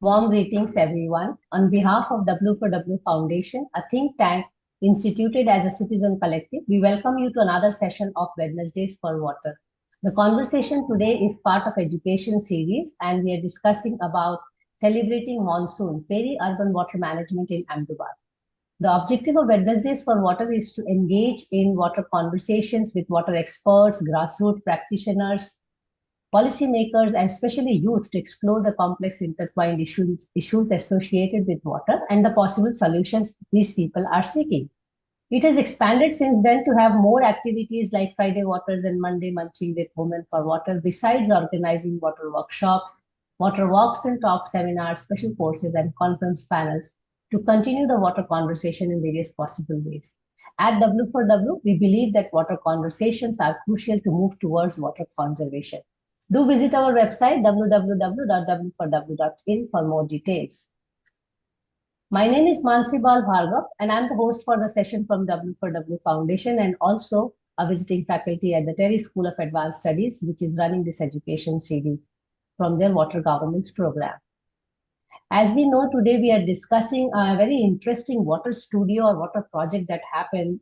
Warm greetings, everyone. On behalf of W4W Foundation, a think tank instituted as a citizen collective, we welcome you to another session of Wednesdays for Water. The conversation today is part of education series, and we are discussing about celebrating Monsoon, Peri Urban Water Management in Ahmedabad. The objective of Wednesdays for Water is to engage in water conversations with water experts, grassroots practitioners, policymakers, and especially youth to explore the complex intertwined issues associated with water and the possible solutions these people are seeking. It has expanded since then to have more activities like Friday Waters and Monday Munching with Women for Water, besides organizing water workshops, water walks and talk seminars, special courses, and conference panels to continue the water conversation in various possible ways. At W4W, we believe that water conversations are crucial to move towards water conservation. Do visit our website www.w4w.in for more details. My name is Mansibal Bhargav, and I'm the host for the session from W4W Foundation and also a visiting faculty at the Terry School of Advanced Studies, which is running this education series from their water governance program. As we know, today we are discussing a very interesting water studio or water project that happened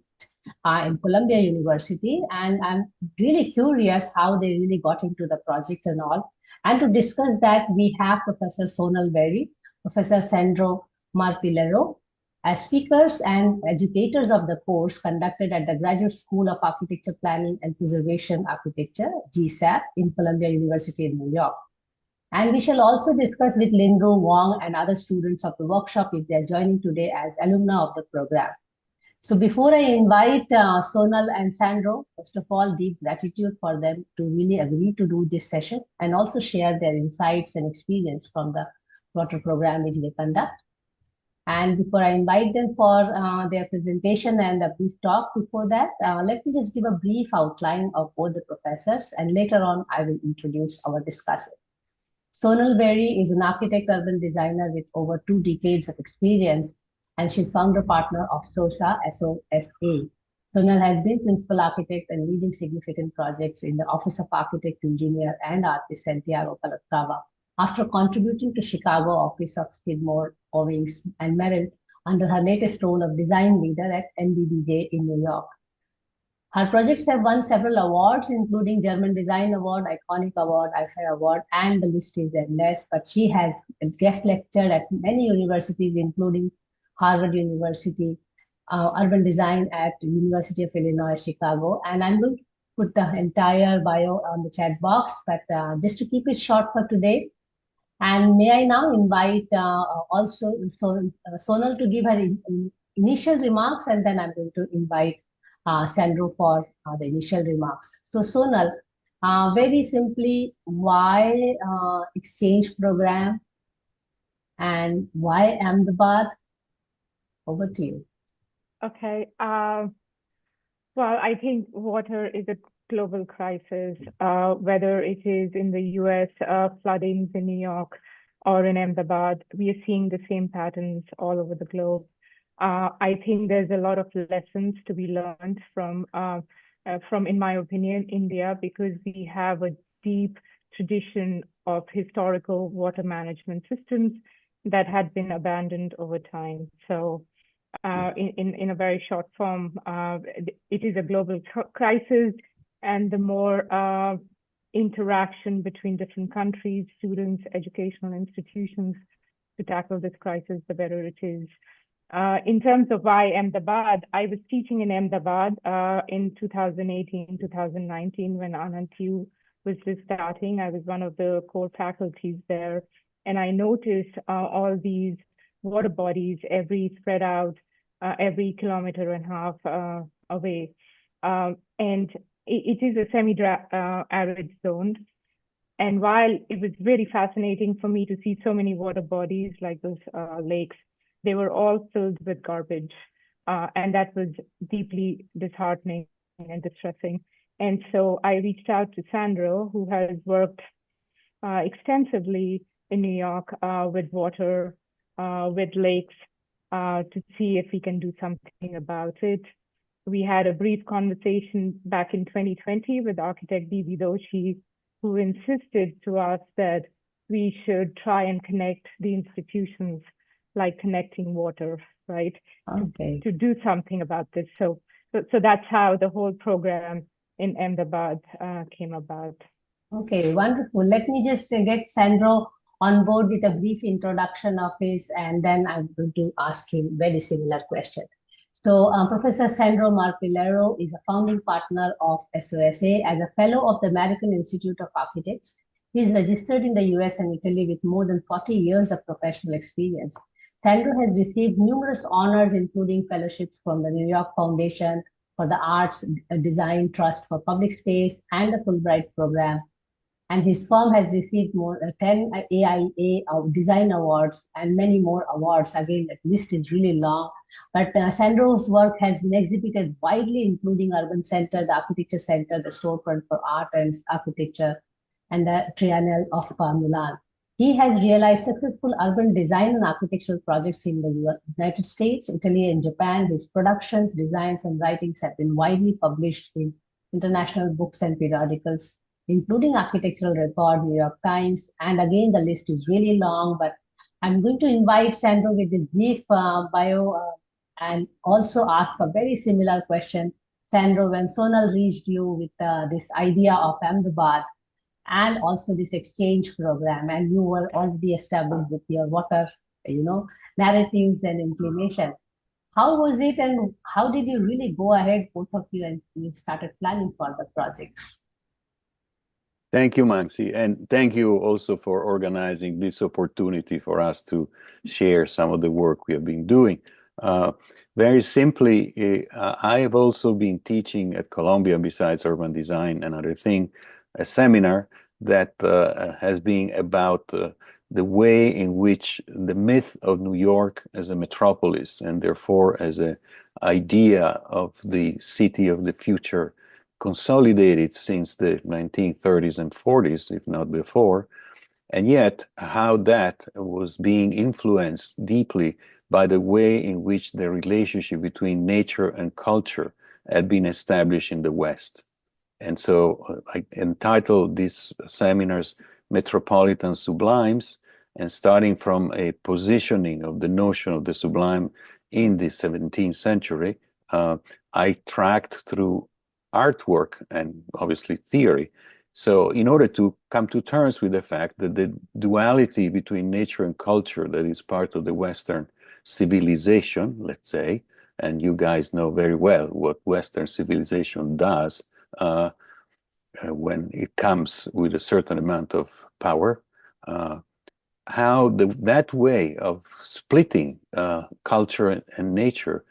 in Columbia University, and I'm really curious how they really got into the project and all. And to discuss that, we have Professor Sonal Beri, Professor Sandro Marpillero as speakers and educators of the course conducted at the Graduate School of Architecture Planning and Preservation Architecture, GSAPP, in Columbia University in New York. And we shall also discuss with Linru Wang and other students of the workshop if they are joining today as alumni of the program. So before I invite Sonal and Sandro, first of all, deep gratitude for them to really agree to do this session and also share their insights and experience from the water program which they conduct. And before I invite them for their presentation and a brief talk before that, let me just give a brief outline of both the professors, and later on I will introduce our discussant. Sonal Beri is an architect urban designer with over 2 decades of experience, and she's founder partner of SOSA, SOSA. Sonal has been principal architect and leading significant projects in the Office of Architect, Engineer, and Artist Santiago Calatrava, after contributing to Chicago office of Skidmore, Owings, and Merrill under her latest role of design leader at NBDJ in New York. Her projects have won several awards, including German Design Award, Iconic Award, IFA Award, and the list is endless. But she has guest lectured at many universities, including Harvard University, Urban Design at University of Illinois, Chicago. And I'm going to put the entire bio on the chat box, but just to keep it short for today. And may I now invite also Sonal to give her initial remarks, and then I'm going to invite Sandro for the initial remarks. So Sonal, very simply, why exchange program and why Ahmedabad? Over to you. Okay. Well, I think water is a global crisis, whether it is in the US, floodings in New York, or in Ahmedabad. We are seeing the same patterns all over the globe. I think there's a lot of lessons to be learned from, in my opinion, India, because we have a deep tradition of historical water management systems that had been abandoned over time. So in a very short form, it is a global crisis, and the more interaction between different countries, students, educational institutions to tackle this crisis, the better it is. In terms of why Ahmedabad, I was teaching in Ahmedabad in 2018, 2019, when Anantu was just starting. I was one of the core faculties there, and I noticed all these water bodies spread out every kilometer and a half away. And it is a semi-arid zone. And while it was very fascinating for me to see so many water bodies like those lakes, they were all filled with garbage. And that was deeply disheartening and distressing. And so I reached out to Sandro, who has worked extensively in New York with water, with lakes, to see if we can do something about it. We had a brief conversation back in 2020 with architect B.B. Doshi, who insisted to us that we should try and connect the institutions like connecting water, right? Okay. To do something about this. So that's how the whole program in Ahmedabad came about. Okay, wonderful. Let me just get Sandro on board with a brief introduction of his, and then I'm going to ask him very similar question. So, Professor Sandro Marpillero is a founding partner of SOSA as a fellow of the American Institute of Architects. He is registered in the US and Italy with more than 40 years of professional experience. Sandro has received numerous honors, including fellowships from the New York Foundation for the Arts Design Trust for Public Space and the Fulbright Program, and his firm has received more than 10 AIA design awards and many more awards. Again, the list is really long, but Sandro's work has been exhibited widely, including Urban Center, the Architecture Center, the Storefront for Art and Architecture, and the Triennial of Milan. He has realized successful urban design and architectural projects in the United States, Italy, and Japan. His productions, designs, and writings have been widely published in international books and periodicals, including Architectural Record, New York Times, and again, the list is really long, but I'm going to invite Sandro with this brief bio and also ask a very similar question. Sandro, when Sonal reached you with this idea of Ahmedabad and also this exchange program, and you were already established with your water, narratives and inclination, how was it and how did you really go ahead, both of you, and you started planning for the project? Thank you, Mansi, and thank you also for organizing this opportunity for us to share some of the work we have been doing. Very simply, I have also been teaching at Columbia, besides urban design and other thing, a seminar that has been about the way in which the myth of New York as a metropolis, and therefore as an idea of the city of the future, consolidated since the 1930s and 40s, if not before, and yet how that was being influenced deeply by the way in which the relationship between nature and culture had been established in the West. And so I entitled these seminars Metropolitan Sublimes, and starting from a positioning of the notion of the sublime in the 17th century, I tracked through artwork and obviously theory. So in order to come to terms with the fact that the duality between nature and culture that is part of the Western civilization, let's say, and you guys know very well what Western civilization does when it comes with a certain amount of power, how that way of splitting culture and nature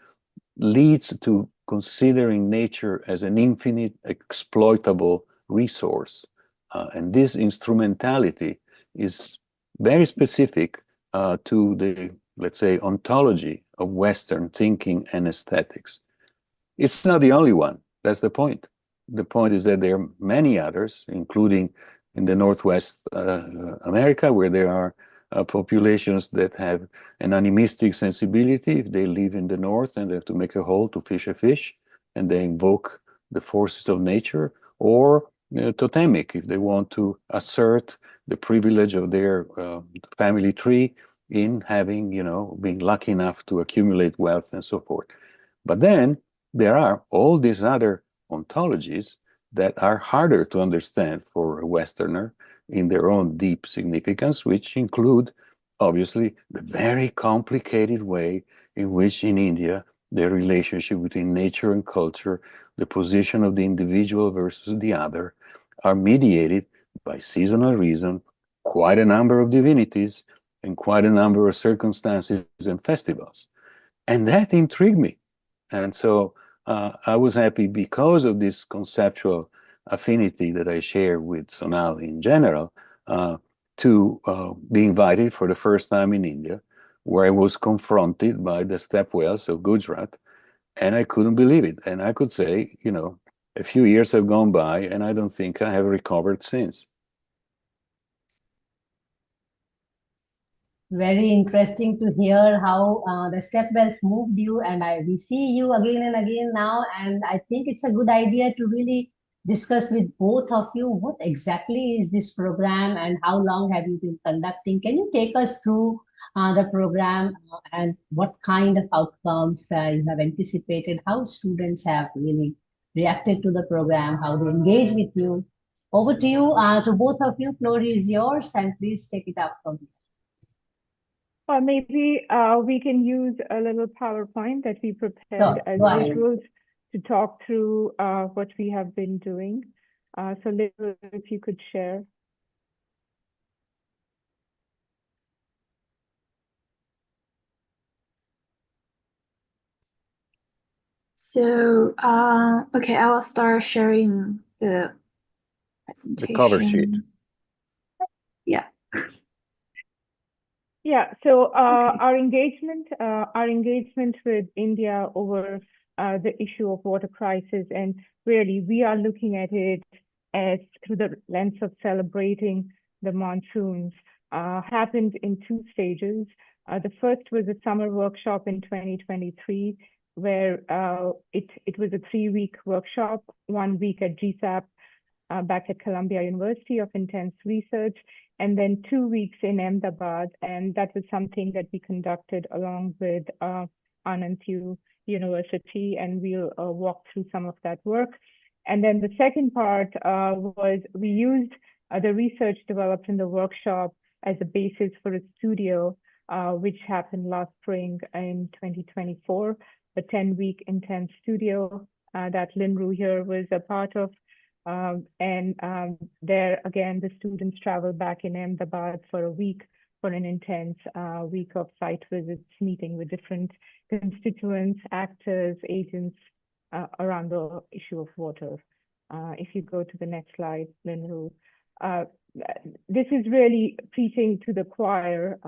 leads to considering nature as an infinite exploitable resource. And this instrumentality is very specific to the, let's say, ontology of Western thinking and aesthetics. It's not the only one. That's the point. The point is that there are many others, including in the Northwest America, where there are populations that have an animistic sensibility. If they live in the north and they have to make a hole to fish a fish, and they invoke the forces of nature, or totemic, if they want to assert the privilege of their family tree in having, being lucky enough to accumulate wealth and so forth. But then there are all these other ontologies that are harder to understand for a Westerner in their own deep significance, which include, obviously, the very complicated way in which in India the relationship between nature and culture, the position of the individual versus the other, are mediated by seasonal reason, quite a number of divinities, and quite a number of circumstances and festivals. And that intrigued me. And so I was happy because of this conceptual affinity that I share with Sonal in general, to be invited for the first time in India, where I was confronted by the stepwells of Gujarat, and I couldn't believe it. And I could say, a few years have gone by, and I don't think I have recovered since. Very interesting to hear how the stepwells moved you, and we see you again and again now, and I think it's a good idea to really discuss with both of you what exactly is this program and how long have you been conducting. Can you take us through the program and what kind of outcomes you have anticipated, how students have really reacted to the program, how they engage with you? Over to you, to both of you. Floor is yours, and please take it up from here. Or maybe we can use a little PowerPoint that we prepared Sure, as go ahead. visuals to talk through what we have been doing. So Linru, if you could share. So, okay, I will start sharing the presentation. The cover sheet. Yeah. Yeah, so Okay. our engagement with India over the issue of water crisis, and really we are looking at it as through the lens of celebrating the monsoons, happened in two stages. The first was a summer workshop in 2023, where it was a 3-week workshop, 1 week at GSAPP back at Columbia University of intense research, and then 2 weeks in Ahmedabad. And that was something that we conducted along with Anand University, and we'll walk through some of that work. And then the second part was we used the research developed in the workshop as a basis for a studio, which happened last spring in 2024, a 10-week intense studio that Linru here was a part of. There again, the students traveled back in Ahmedabad for a week for an intense week of site visits, meeting with different constituents, actors, agents around the issue of water. If you go to the next slide, Linru. This is really preaching to the choir.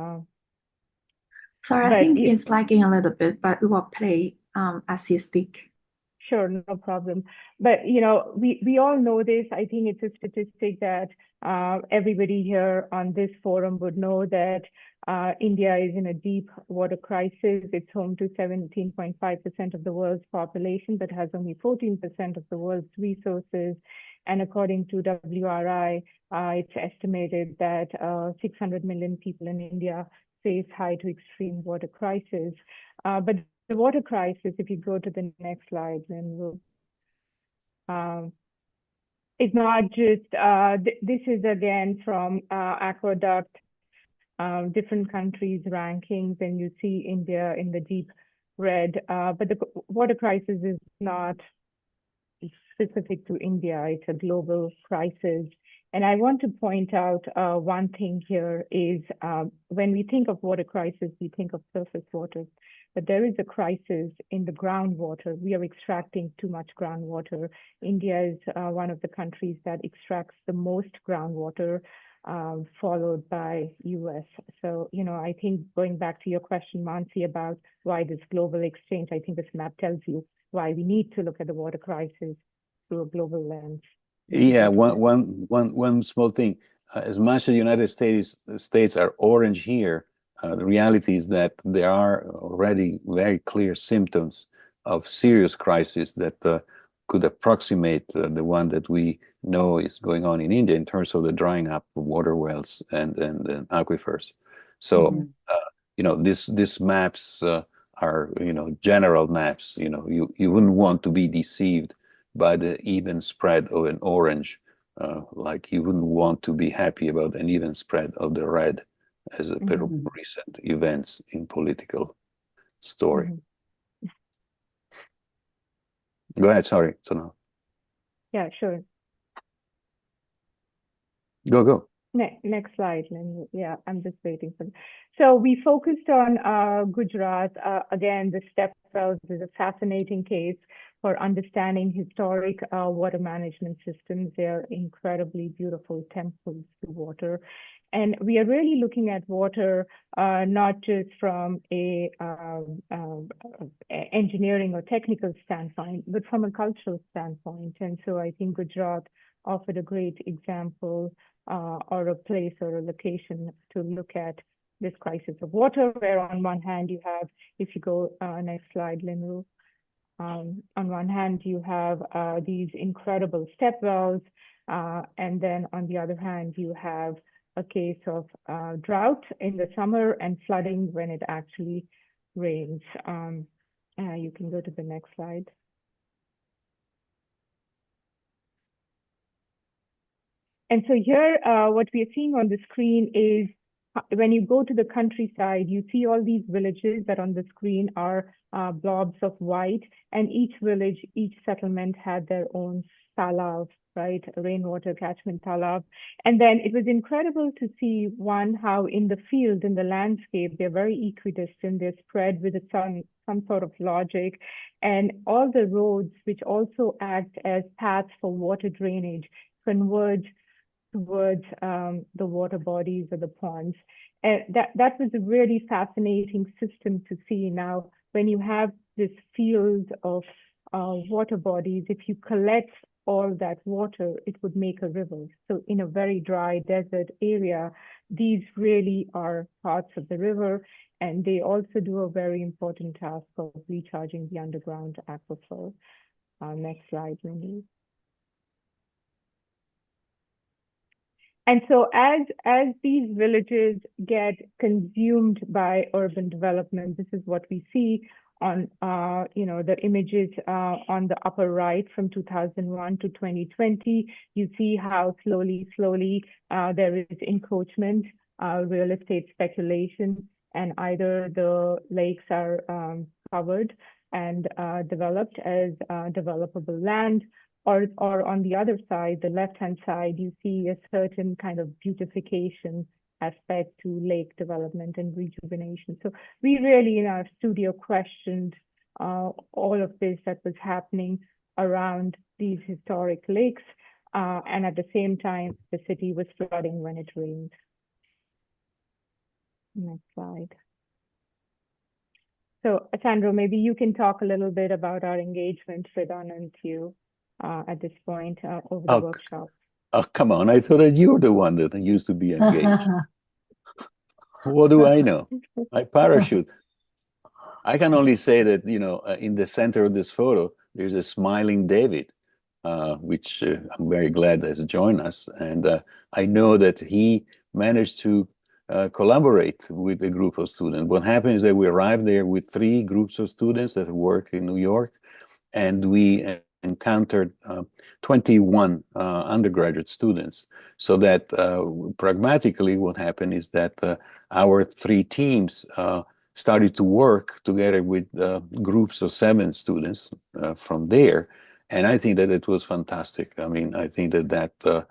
Sorry, I think it's lagging a little bit, but we will play as you speak. Sure, no problem. But, we all know this. I think it's a statistic that everybody here on this forum would know that India is in a deep water crisis. It's home to 17.5% of the world's population, but has only 14% of the world's resources. And according to WRI, it's estimated that 600 million people in India face high to extreme water crisis. But the water crisis, if you go to the next slide, then we'll, it's not just, this is again from Aqueduct, different countries' rankings, and you see India in the deep red, but the water crisis is not specific to India, it's a global crisis. And I want to point out one thing here is when we think of water crisis, we think of surface water. But there is a crisis in the groundwater. We are extracting too much groundwater. India is one of the countries that extracts the most groundwater, followed by US. So, I think going back to your question, Mansi, about why this global exchange, I think this map tells you why we need to look at the water crisis through a global lens. Yeah, one small thing. As much as the United States are orange here, the reality is that there are already very clear symptoms of serious crisis that could approximate the one that we know is going on in India in terms of the drying up of water wells and aquifers. So, these maps are, general maps. You wouldn't want to be deceived by the even spread of an orange, like you wouldn't want to be happy about an even spread of the red as a per recent events in political story. Go ahead, sorry, Sonal. Yeah, sure. Go. Next slide, Lynn. Yeah, I'm just waiting for. So we focused on Gujarat. Again, the step wells is a fascinating case for understanding historic water management systems. They are incredibly beautiful temples to water. And we are really looking at water not just from a engineering or technical standpoint, but from a cultural standpoint. And so I think Gujarat offered a great example or a place or a location to look at this crisis of water, where on one hand you have, if you go next slide, Linru, On one hand, you have these incredible step wells, and then on the other hand, you have a case of drought in the summer and flooding when it actually rains. You can go to the next slide. And so here, what we are seeing on the screen is when you go to the countryside, you see all these villages that on the screen are blobs of white, and each village, each settlement had their own talab, right? A rainwater catchment talab. And then it was incredible to see, one, how in the field, in the landscape, they're very equidistant, they're spread with some sort of logic, and all the roads, which also act as paths for water drainage, converge towards the water bodies or the ponds. And that was a really fascinating system to see. Now, when you have this field of water bodies, if you collect all that water, it would make a river. So in a very dry desert area, these really are parts of the river, and they also do a very important task of recharging the underground aquifer. Next slide, Wendy. And so as these villages get consumed by urban development, this is what we see on the images on the upper right from 2001 to 2020. You see how slowly there is encroachment, real estate speculation, and either the lakes are covered and developed as developable land, or on the other side, the left-hand side, you see a certain kind of beautification aspect to lake development and rejuvenation. So we really, in our studio, questioned all of this that was happening around these historic lakes. And at the same time, the city was flooding when it rained. Next slide. So, Sandro, maybe you can talk a little bit about our engagement with Anantu at this point over the workshop. Oh, come on. I thought that you were the one that used to be engaged. What do I know? I parachute. I can only say that, in the center of this photo, there's a smiling David, which I'm very glad has joined us. And I know that he managed to collaborate with a group of students. What happened is that we arrived there with 3 groups of students that work in New York, and we encountered 21 undergraduate students. So that pragmatically what happened is that our 3 teams started to work together with groups of 7 students from there. And I think that it was fantastic. I mean, I think that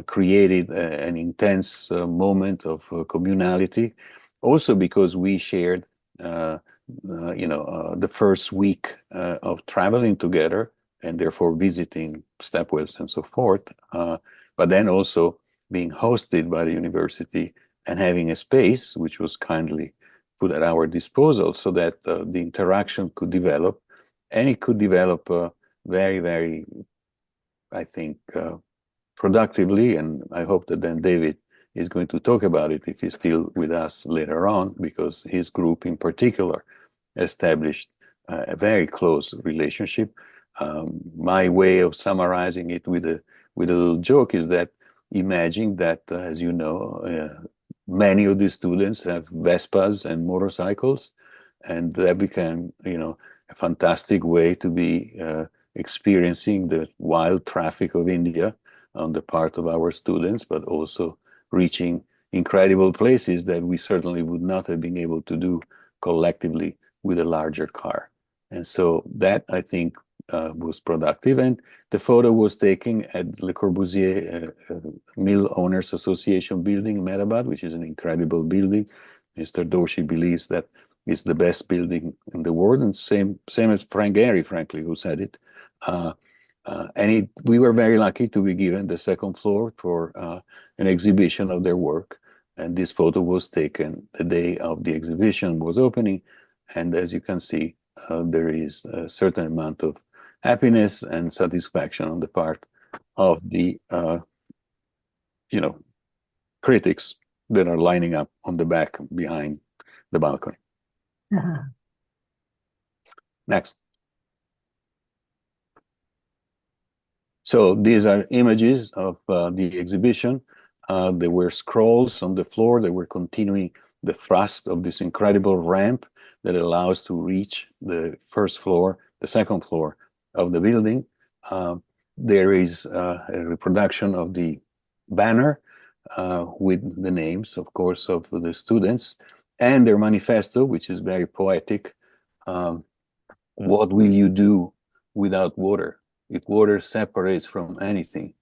created an intense moment of communality, also because we shared the first week of traveling together and therefore visiting stepwells and so forth, but then also being hosted by the university and having a space which was kindly put at our disposal so that the interaction could develop, and it could develop very, very, I think, productively. And I hope that then David is going to talk about it if he's still with us later on, because his group in particular established a very close relationship. My way of summarizing it with a little joke is that imagine that, as you know, many of the students have Vespas and motorcycles, and that became, a fantastic way to be experiencing the wild traffic of India on the part of our students, but also reaching incredible places that we certainly would not have been able to do collectively with a larger car. And so that, I think, was productive. And the photo was taken at Le Corbusier Mill Owners Association building in Ahmedabad, which is an incredible building. Mr. Doshi believes that it's the best building in the world, and same as Frank Gehry, frankly, who said it. And we were very lucky to be given the 2nd floor for an exhibition of their work. And this photo was taken the day of the exhibition was opening. And as you can see, there is a certain amount of happiness and satisfaction on the part of the, critics that are lining up on the back behind the balcony. Next. So these are images of the exhibition. There were scrolls on the floor that were continuing the thrust of this incredible ramp that allows to reach the first floor, the second floor of the building. There is a reproduction of the banner with the names, of course, of the students and their manifesto, which is very poetic. What will you do without water? If water separates from anything,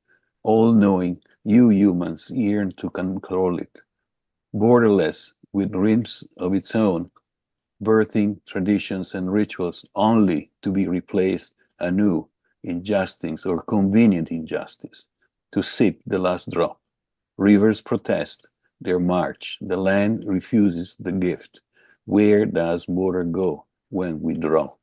all-knowing, you humans yearn to control it. Borderless, with rims of its own, birthing traditions and rituals only to be replaced anew in justice or convenient injustice, to sip the last drop. Rivers protest their march. The land refuses the gift. Where does water go when we draw?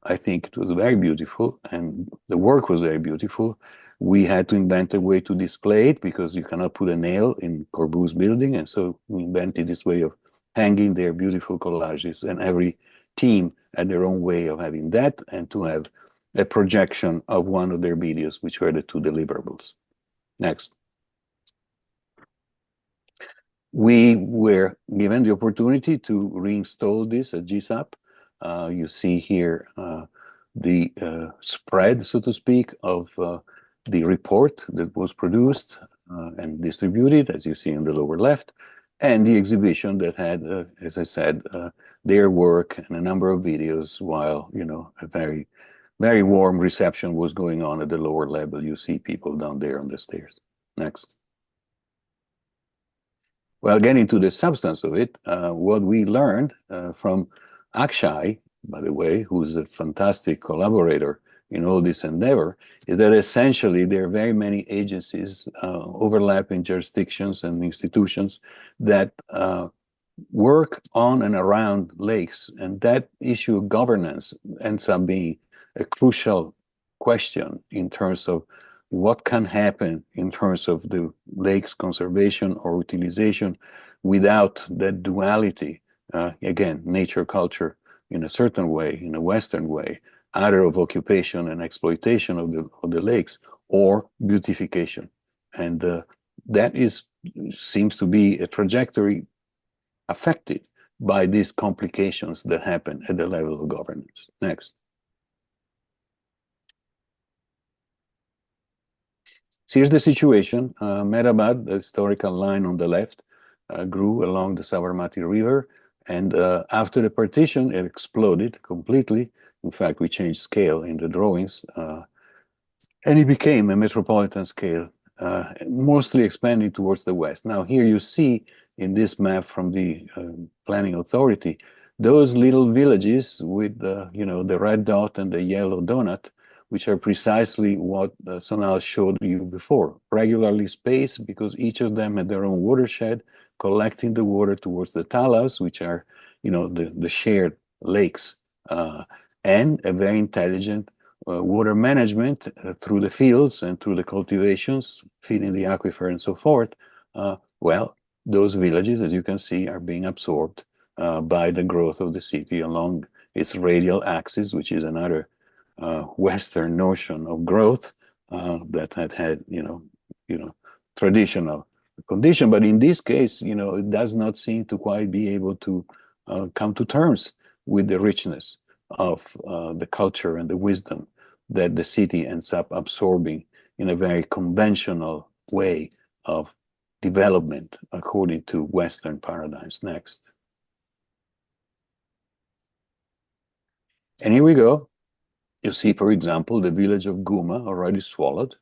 I think it was very beautiful, and the work was very beautiful. We had to invent a way to display it because you cannot put a nail in Corbu's building, and so we invented this way of hanging their beautiful collages, and every team had their own way of having that, and to have a projection of one of their videos, which were the two deliverables. Next. We were given the opportunity to reinstall this at GSAPP. You see here the spread, so to speak, of the report that was produced and distributed, as you see in the lower left, and the exhibition that had, as I said, their work and a number of videos, while, you know, a very, very warm reception was going on at the lower level. You see people down there on the stairs. Next. Well, getting to the substance of it, what we learned from Akshay, by the way, who's a fantastic collaborator in all this endeavor, is that essentially there are very many agencies, overlapping jurisdictions and institutions that work on and around lakes, and that issue of governance ends up being a crucial question in terms of what can happen in terms of the lake's conservation or utilization without that duality, again, nature, culture in a certain way, in a Western way, either of occupation and exploitation of the lakes or beautification. And that seems to be a trajectory affected by these complications that happen at the level of governance. Next. So here's the situation. Ahmedabad, the historical line on the left, grew along the Sabarmati River, and after the partition, it exploded completely. In fact, we changed scale in the drawings, and it became a metropolitan scale, mostly expanding towards the west. Now, here you see in this map from the Planning Authority, those little villages with you know, the red dot and the yellow donut, which are precisely what Sonal showed you before, regularly spaced because each of them had their own watershed, collecting the water towards the talas, which are, you know, the shared lakes, and a very intelligent water management through the fields and through the cultivations, feeding the aquifer and so forth. Well, those villages, as you can see, are being absorbed by the growth of the city along its radial axis, which is another Western notion of growth that had you know, traditional condition. But in this case, you know, it does not seem to quite be able to come to terms with the richness of the culture and the wisdom that the city ends up absorbing in a very conventional way of development according to Western paradigms. Next. And here we go. You see, for example, the village of Guma already swallowed,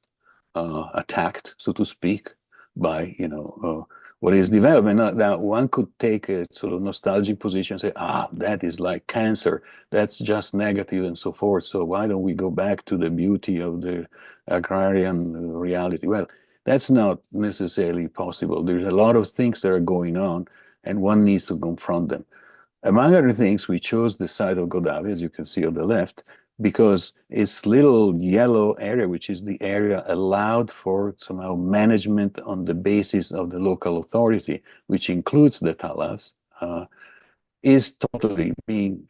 attacked, so to speak, by, you know, what is development. Now, one could take a sort of nostalgic position and say, that is like cancer, that's just negative and so forth. So why don't we go back to the beauty of the agrarian reality? Well, that's not necessarily possible. There's a lot of things that are going on, and one needs to confront them. Among other things, we chose the site of Godavari, as you can see on the left, because its little yellow area, which is the area allowed for somehow management on the basis of the local authority, which includes the talas, is totally being,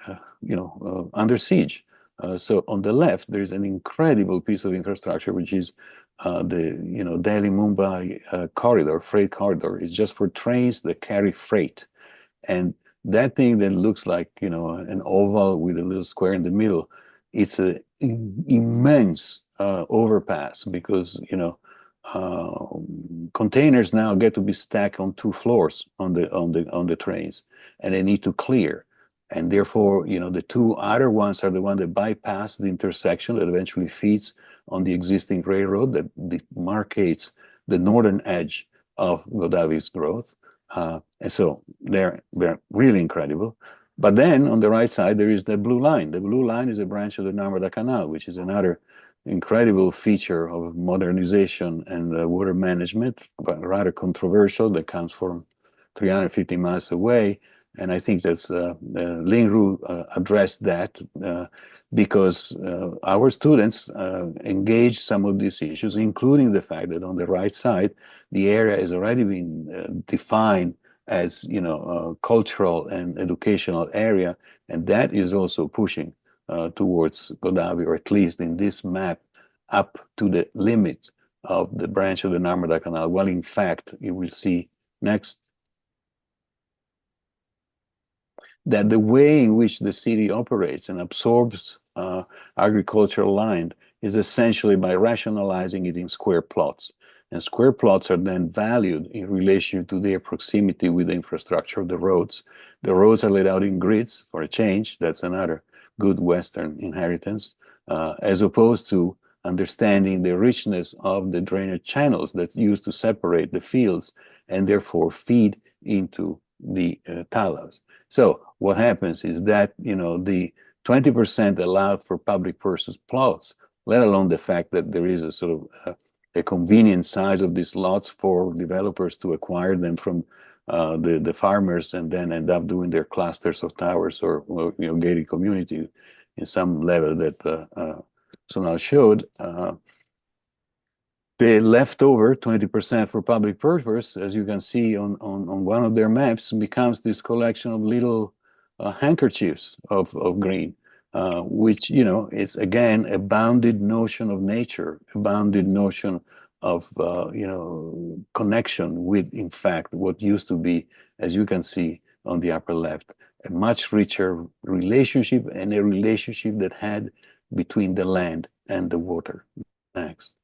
under siege. So on the left, there's an incredible piece of infrastructure, which is the Delhi-Mumbai corridor, freight corridor. It's just for trains that carry freight. And that thing that looks like, an oval with a little square in the middle, it's an immense overpass because, containers now get to be stacked on 2 floors on the trains, and they need to clear. And therefore, the 2 other ones are the one that bypass the intersection that eventually feeds on the existing railroad that demarcates the northern edge of Godavi's growth. And so they're really incredible. But then on the right side, there is the blue line. The blue line is a branch of the Narmada Canal, which is another incredible feature of modernization and water management, but rather controversial, that comes from 350 miles away. And I think that's Linru addressed that because our students engage some of these issues, including the fact that on the right side, the area has already been defined as a cultural and educational area, and that is also pushing towards Godavi, or at least in this map, up to the limit of the branch of the Narmada Canal. Well, in fact, you will see next that the way in which the city operates and absorbs agricultural land is essentially by rationalizing it in square plots. And square plots are then valued in relation to their proximity with the infrastructure of the roads. The roads are laid out in grids for a change. That's another good Western inheritance, as opposed to understanding the richness of the drainage channels that used to separate the fields and therefore feed into the talas. So what happens is that, the 20% allowed for public purpose plots, let alone the fact that there is a sort of a convenient size of these lots for developers to acquire them from the farmers and then end up doing their clusters of towers or gated community in some level that Sonal showed. The leftover 20% for public purpose, as you can see on one of their maps, becomes this collection of little handkerchiefs of green, which, it's again a bounded notion of nature, a bounded notion of, connection with, in fact, what used to be, as you can see on the upper left, a much richer relationship, and a relationship that had between the land and the water. Next.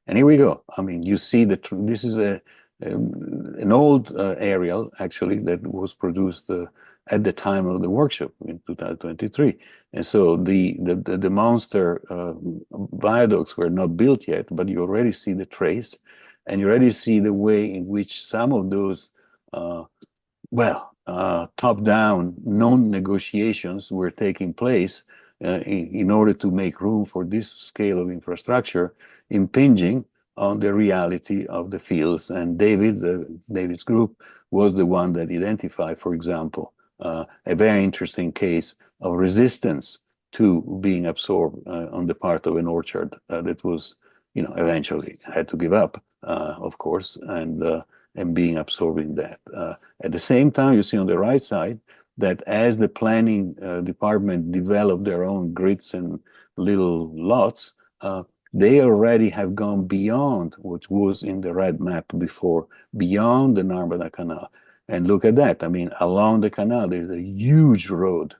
And here we go. I mean, you see that this is an old aerial, actually, that was produced at the time of the workshop in 2023. And so the monster viaducts were not built yet, but you already see the trace, and you already see the way in which some of those, top-down non-negotiations were taking place in order to make room for this scale of infrastructure, impinging on the reality of the fields. And David's group was the one that identified, for example, a very interesting case of resistance to being absorbed on the part of an orchard that was, eventually had to give up, of course, and being absorbed in that. At the same time, you see on the right side that as the planning department developed their own grids and little lots, they already have gone beyond what was in the red map before, beyond the Narmada Canal. And look at that. I mean, along the canal, there's a huge road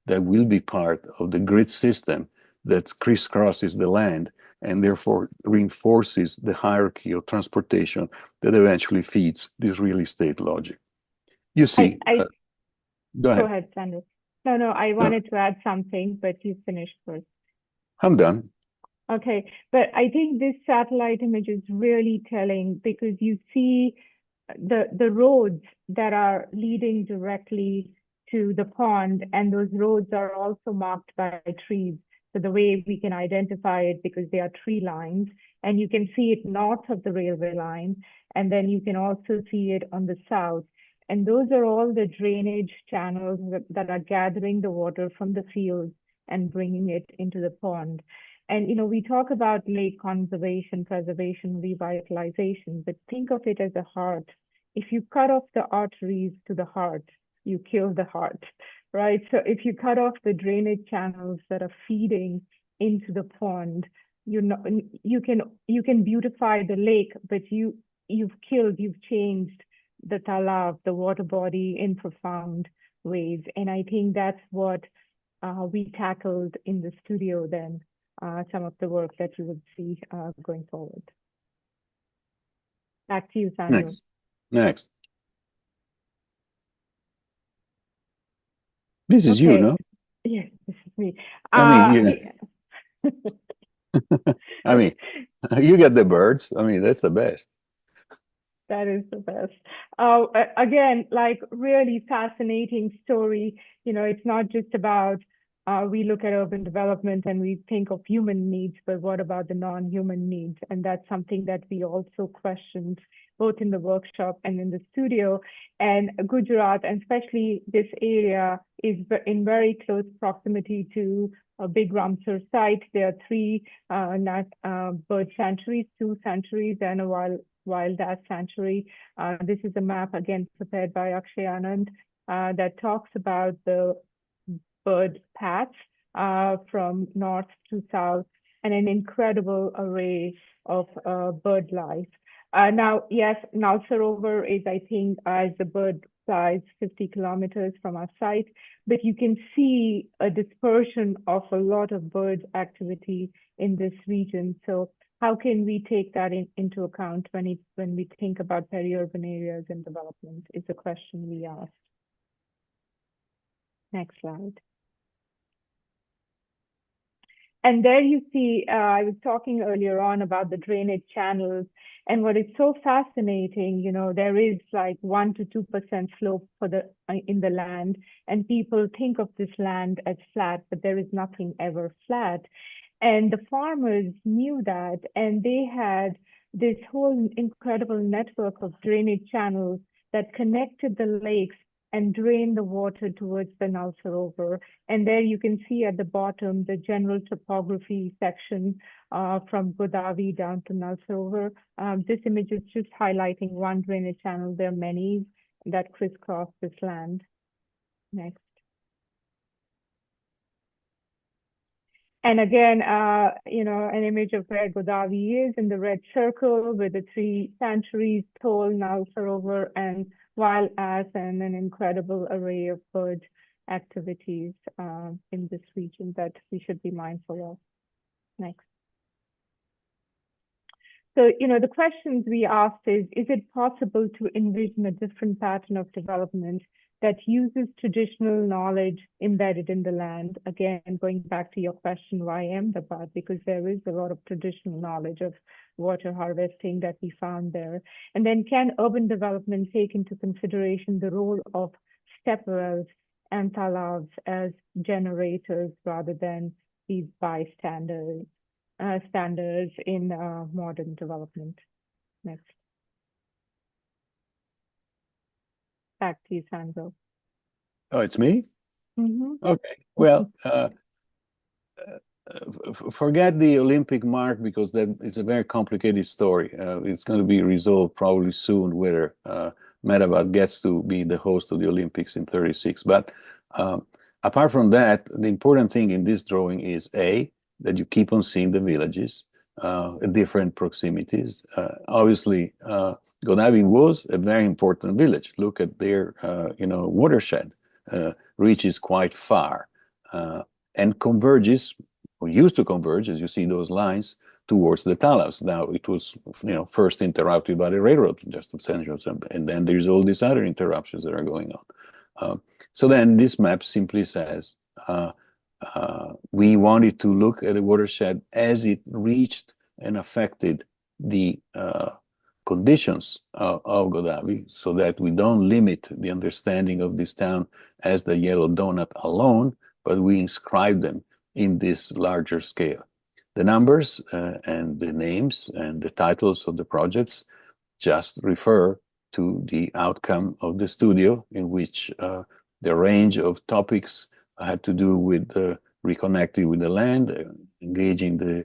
that will be part of the grid system that crisscrosses the land and therefore reinforces the hierarchy of transportation that eventually feeds this real estate logic. You see, go ahead. Go ahead, Sandro. No, I wanted to add something, but you finished first. I'm done. Okay, but I think this satellite image is really telling because you see the roads that are leading directly to the pond, and those roads are also marked by trees. So the way we can identify it, because they are tree lines, and you can see it north of the railway line, and then you can also see it on the south. And those are all the drainage channels that are gathering the water from the fields and bringing it into the pond. And, we talk about lake conservation, preservation, revitalization, but think of it as a heart. If you cut off the arteries to the heart, you kill the heart. right? So if you cut off the drainage channels that are feeding into the pond, you can beautify the lake, but you've changed the talab, the water body, in profound ways. And I think that's what we tackled in the studio then, some of the work that you would see going forward. Back to you, Sandro. Next. This is you, no? Yes, this is me. I mean, I mean, you get the birds. I mean, that's the best. That is the best. Again, like really fascinating story. You know, it's not just about we look at urban development and we think of human needs, but what about the non-human needs? And that's something that we also questioned both in the workshop and in the studio. And Gujarat, and especially this area, is in very close proximity to a big Ramsar site. There are 3 bird sanctuaries, 2 sanctuaries, and a wild ass sanctuary. This is a map again prepared by Akshay Anand that talks about the bird paths from north to south and an incredible array of bird life. Now, yes, Nal Sarovar is, I think, as the bird flies 50 kilometers from our site, but you can see a dispersion of a lot of bird activity in this region. So how can we take that into account when we think about peri-urban areas and development is the question we asked. Next slide. And there you see, I was talking earlier on about the drainage channels, and what is so fascinating, you know, there is like 1 to 2% slope in the land, and people think of this land as flat, but there is nothing ever flat. And the farmers knew that, and they had this whole incredible network of drainage channels that connected the lakes and drained the water towards the Nal Sarovar. And there you can see at the bottom the general topography section from Godavari down to Nal Sarovar. This image is just highlighting one drainage channel. There are many that crisscross this land. Next. And again, you know, an image of where Godavari is in the red circle with the 3 sanctuaries, Thol, Nal Sarovar, and wild ass, and an incredible array of bird activities in this region that we should be mindful of. Next. So, you know, the questions we asked is it possible to envision a different pattern of development that uses traditional knowledge embedded in the land? Again, going back to your question, why Ahmedabad? Because there is a lot of traditional knowledge of water harvesting that we found there. And then can urban development take into consideration the role of step wells and talabs as generators rather than these bystanders standards in modern development? Next. Back to you, Sandro. Oh, it's me? Mm-hmm. Okay. Well, forget the Olympic mark because that is a very complicated story. It's going to be resolved probably soon whether Ahmedabad gets to be the host of the Olympics in 36. But apart from that, the important thing in this drawing is A, that you keep on seeing the villages at different proximities. Obviously, Godavari was a very important village. Look at their, you know, watershed reaches quite far and converges, or used to converge, as you see those lines, towards the talabs. Now, it was, you know, first interrupted by the railroad, just centuries, and then there's all these other interruptions that are going on. So then this map simply says, we wanted to look at the watershed as it reached and affected the conditions of Godavari, so that we don't limit the understanding of this town as the yellow donut alone, but we inscribe them in this larger scale. The numbers and the names and the titles of the projects just refer to the outcome of the studio, in which the range of topics had to do with reconnecting with the land, engaging the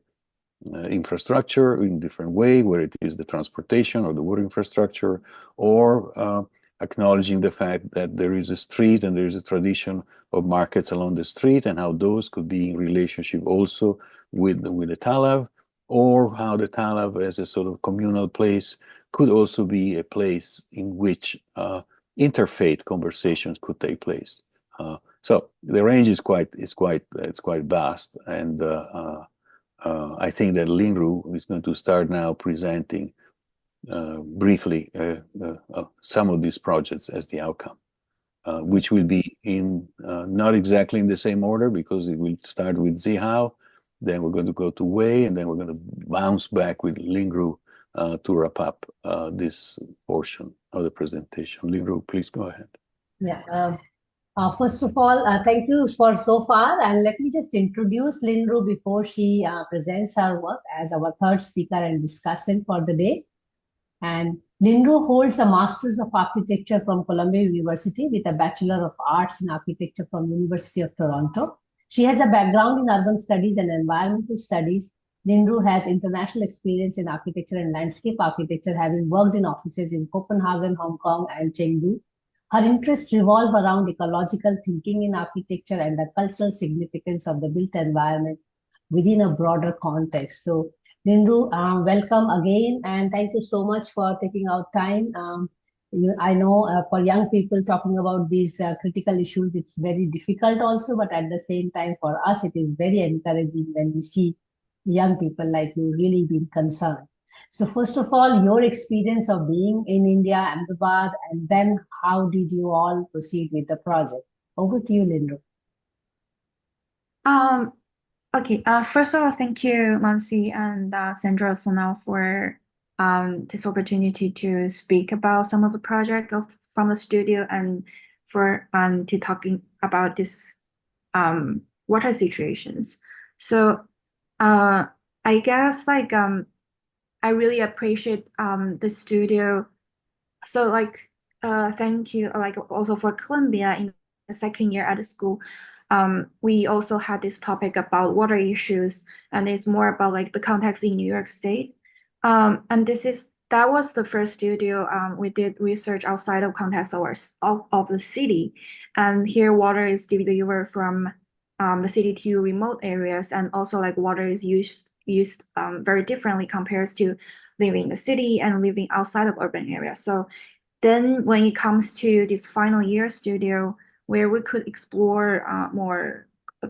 infrastructure in different way, where it is the transportation or the water infrastructure, or acknowledging the fact that there is a street and there is a tradition of markets along the street, and how those could be in relationship also with the Talav, or how the Talav as a sort of communal place could also be a place in which interfaith conversations could take place. So the range is quite vast, and I think that Linru is going to start now presenting briefly some of these projects as the outcome, which will be in not exactly in the same order, because it will start with Zihao, then we're going to go to Wei, and then we're going to bounce back with Linru to wrap up this portion of the presentation. Linru, please go ahead. Yeah. First of all, thank you for so far, and let me just introduce Linru before she presents her work as our third speaker and discussant for the day. And Linru holds a Master's of Architecture from Columbia University with a Bachelor of Arts in Architecture from University of Toronto. She has a background in urban studies and environmental studies. Linru has international experience in architecture and landscape architecture, having worked in offices in Copenhagen, Hong Kong, and Chengdu. Her interests revolve around ecological thinking in architecture and the cultural significance of the built environment within a broader context. So, Linru, welcome again, and thank you so much for taking out time. I know for young people talking about these critical issues, it's very difficult also, but at the same time for us, it is very encouraging when we see young people like you really being concerned. So first of all, your experience of being in India, Ahmedabad, and then how did you all proceed with the project? Over to you, Linru. Okay. First of all, thank you, Mansi and Sandro, Sonal, for this opportunity to speak about some of the project from the studio, and for to talking about this water situations. So I guess like I really appreciate the studio. So like thank you like also for Columbia in the second year at the school. We also had this topic about water issues, and it's more about like the context in New York State. And that was the first studio we did research outside of context of the city. And here water is delivered from the city to remote areas, and also like water is used very differently compared to living in the city and living outside of urban areas. So then when it comes to this final year studio, where we could explore more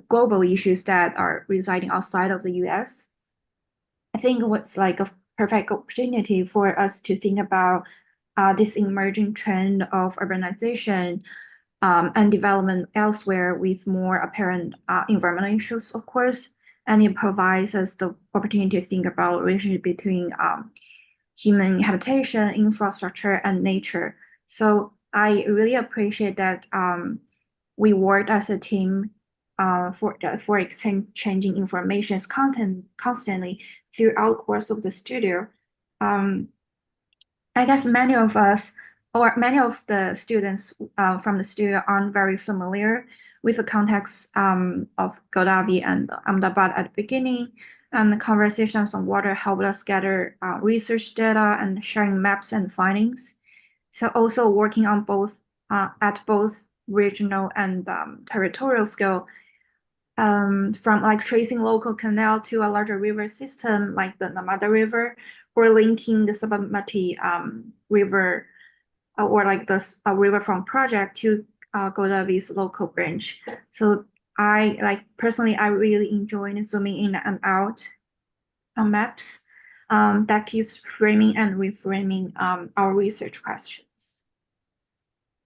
global issues that are residing outside of the US, I think it was like a perfect opportunity for us to think about this emerging trend of urbanization and development elsewhere with more apparent environmental issues, of course. And it provides us the opportunity to think about the relationship between human habitation, infrastructure, and nature. So I really appreciate that we worked as a team for exchanging information constantly throughout the course of the studio. I guess many of us, or many of the students from the studio, aren't very familiar with the context of Godavi and Ahmedabad at the beginning. And the conversations on water helped us gather research data and sharing maps and findings. So also working on both at both regional and territorial scale, from like tracing local canal to a larger river system like the Narmada River, or linking the Sabarmati River or like the river from project to Godavi's local branch. So I really enjoy zooming in and out on maps that keeps framing and reframing our research questions.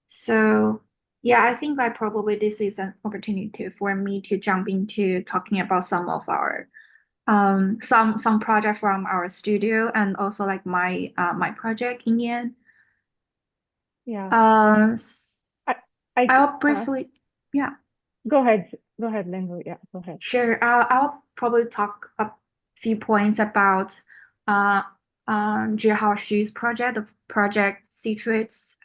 So yeah, I think that probably this is an opportunity for me to jump into talking about some of our some project from our studio, and also like my project in the end. Yeah. I'll briefly, yeah. Go ahead, Linru. Yeah, go ahead. Sure. I'll probably talk a few points about Zhihao Xu's project. The project situates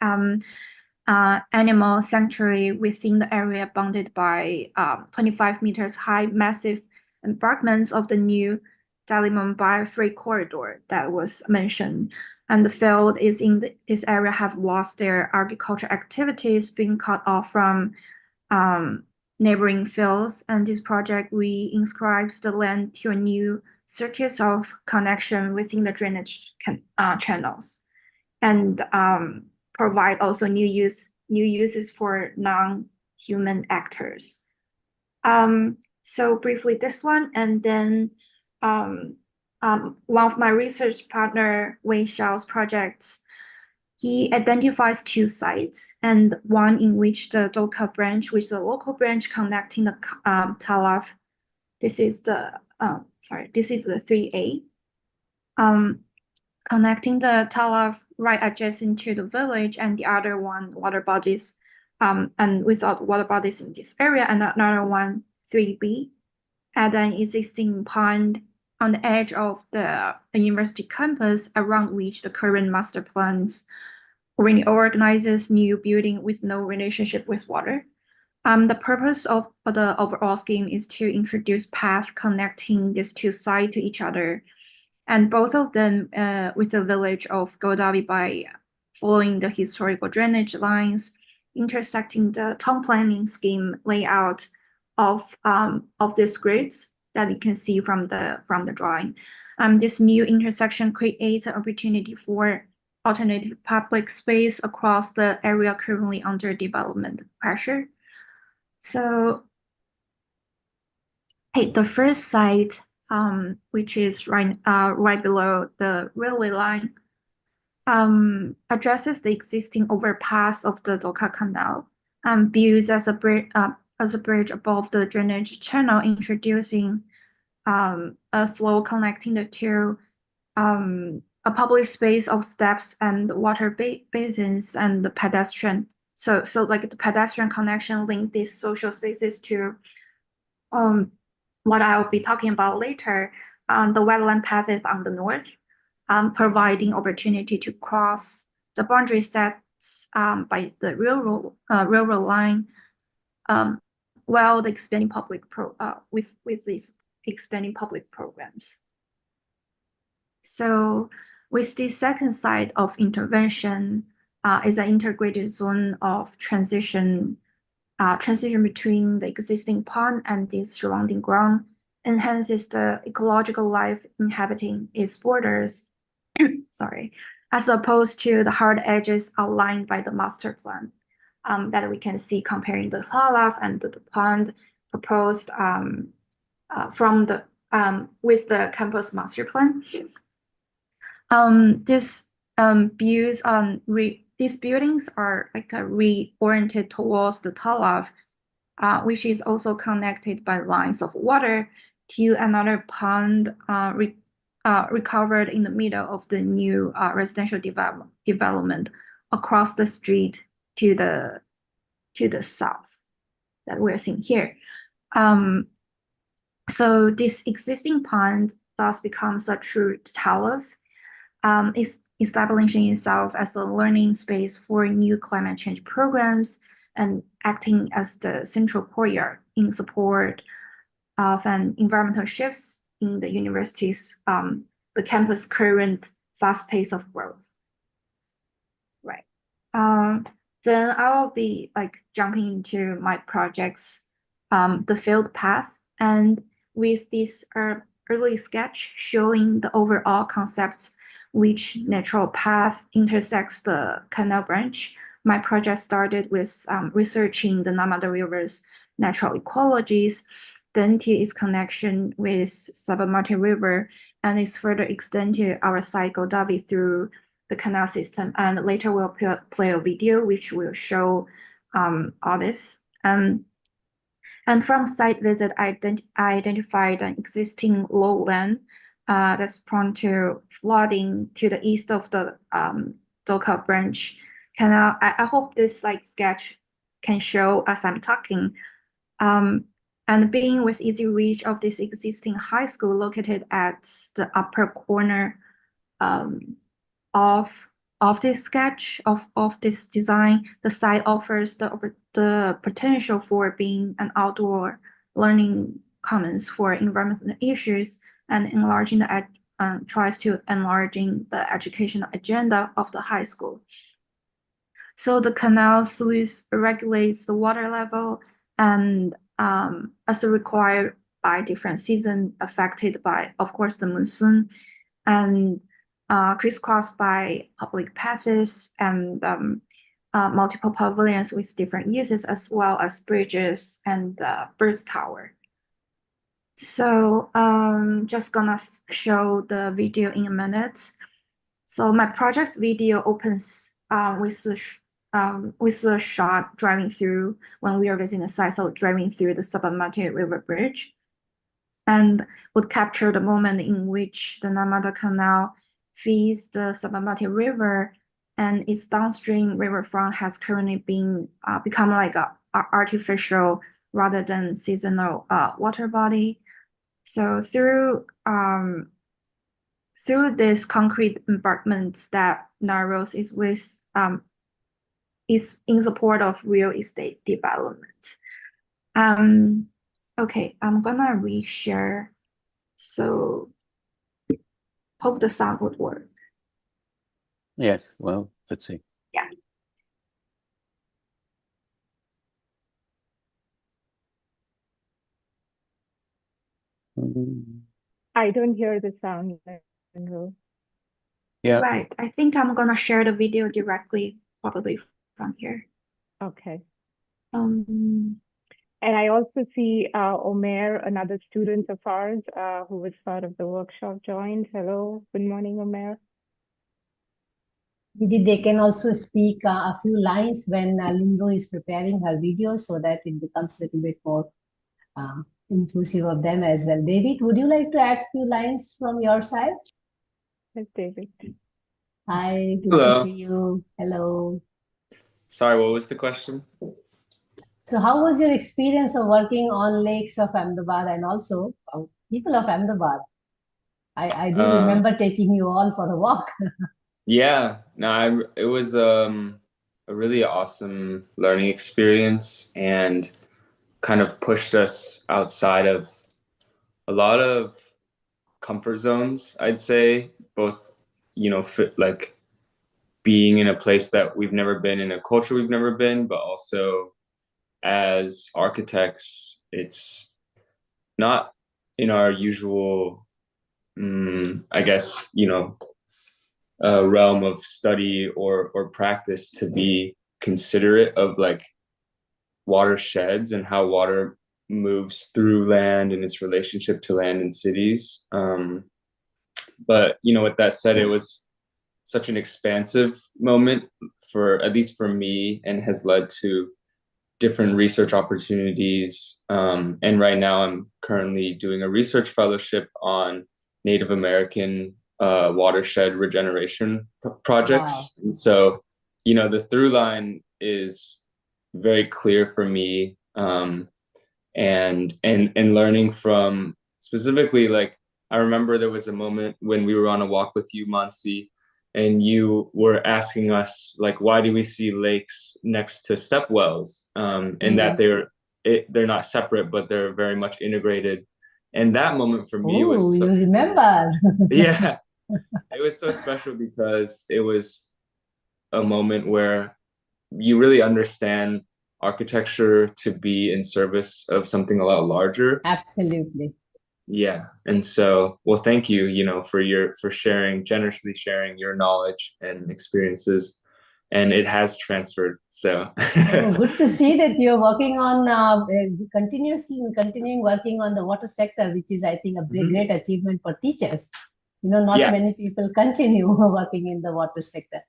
animal sanctuary within the area bounded by 25 meters high massive embankments of the new Mumbai freight corridor that was mentioned. And the field is in this area have lost their agricultural activities, being cut off from neighboring fields. And this project reinscribes the land to a new circuit of connection within the drainage channels, and provide also new uses for non-human actors. So briefly this one, and then one of my research partner, Wei Xiao's projects, he identifies two sites, and one in which the Doka branch, which is the local branch connecting the Talaf. This is the 3A. Connecting the Talaf right adjacent to the village, and the other one water bodies, and without water bodies in this area, and another one 3B, at an existing pond on the edge of the university campus, around which the current master plans organizes new building with no relationship with water. The purpose of the overall scheme is to introduce paths connecting these two sites to each other, and both of them with the village of Godavi by following the historical drainage lines, intersecting the town planning scheme layout of these grids that you can see from the drawing. This new intersection creates an opportunity for alternative public space across the area currently under development pressure. So, the first site, which is right below the railway line, addresses the existing overpass of the Doka Canal, built as a bridge above the drainage channel, introducing a flow connecting the two, a public space of steps and water basins and the pedestrian. So like the pedestrian connection link these social spaces to what I'll be talking about later. The wetland path is on the north, providing opportunity to cross the boundary set by the railroad line, while the expanding public with these expanding public programs. So with the second side of intervention is an integrated zone of transition between the existing pond and the surrounding ground, enhances the ecological life inhabiting its borders, as opposed to the hard edges outlined by the master plan that we can see comparing the Talaf and the pond proposed with the campus master plan. These buildings are like reoriented towards the Talaf, which is also connected by lines of water to another pond recovered in the middle of the new residential development across the street to the south that we're seeing here. So this existing pond thus becomes a true Talaf, establishing itself as a learning space for new climate change programs and acting as the central courtyard in support of an environmental shifts in the university's, the campus current fast pace of growth. Right. Then I'll be like jumping into my projects, the field path, and with this early sketch showing the overall concept which natural path intersects the canal branch. My project started with researching the Narmada River's natural ecologies, then to its connection with Sabarmati River, and its further extend to our site Godavi through the canal system. And later we'll play a video which will show all this. And from site visit, I identified an existing lowland that's prone to flooding to the east of the Doka branch canal. I hope this like sketch can show as I'm talking. And being with easy reach of this existing high school located at the upper corner of this sketch, of this design, the site offers the potential for being an outdoor learning commons for environmental issues, and tries to enlarging the educational agenda of the high school. So the canal sluice regulates the water level and as required by different seasons affected by, of course, the monsoon, and crisscrossed by public paths and multiple pavilions with different uses, as well as bridges and the birds tower. So just gonna show the video in a minute. So my project's video opens with a shot driving through when we are visiting the site, so driving through the Sabarmati River Bridge, and would capture the moment in which the Narmada Canal feeds the Sabarmati River, and its downstream riverfront has currently become like a artificial rather than seasonal water body. So through this concrete embankment that narrows is in support of real estate development. Okay, I'm gonna reshare. So hope the sound would work. Yes, well, let's see. Yeah. I don't hear the sound, Linru. Yeah. Right. I think I'm gonna share the video directly, probably from here. Okay. Um, And I also see Omer, another student of ours who was part of the workshop, joined. Hello, good morning, Omer. They can also speak a few lines when Linru is preparing her video so that it becomes a little bit more inclusive of them as well. David, would you like to add a few lines from your side? Yes, David. Hi, good Hello. to see you. Hello. Sorry, what was the question? So how was your experience of working on lakes of Ahmedabad and also people of Ahmedabad? I do remember taking you all for a walk. Yeah, no, it was a really awesome learning experience and kind of pushed us outside of a lot of comfort zones, I'd say, both, like being in a place that we've never been, in a culture we've never been, but also as architects, it's not in our usual, I guess, realm of study or practice to be considerate of like watersheds and how water moves through land and its relationship to land and cities. But with that said, it was such an expansive moment for, at least for me, and has led to different research opportunities. And right now I'm currently doing a research fellowship on Native American watershed regeneration projects. Wow. And so, the through line is very clear for me. And learning from specifically, like, I remember there was a moment when we were on a walk with you, Mansi, and you were asking us, like, why do we see lakes next to step wells? And that they're not separate, but they're very much integrated. And that moment for me was you remember. yeah, it was so special because it was a moment where you really understand architecture to be in service of something a lot larger. Absolutely. Yeah. And so, well, thank you, for generously sharing your knowledge and experiences. And it has transferred. So good to see that you're working on continuing working on the water sector, which is, I think, a great achievement for teachers. Not many people continue working in the water sector.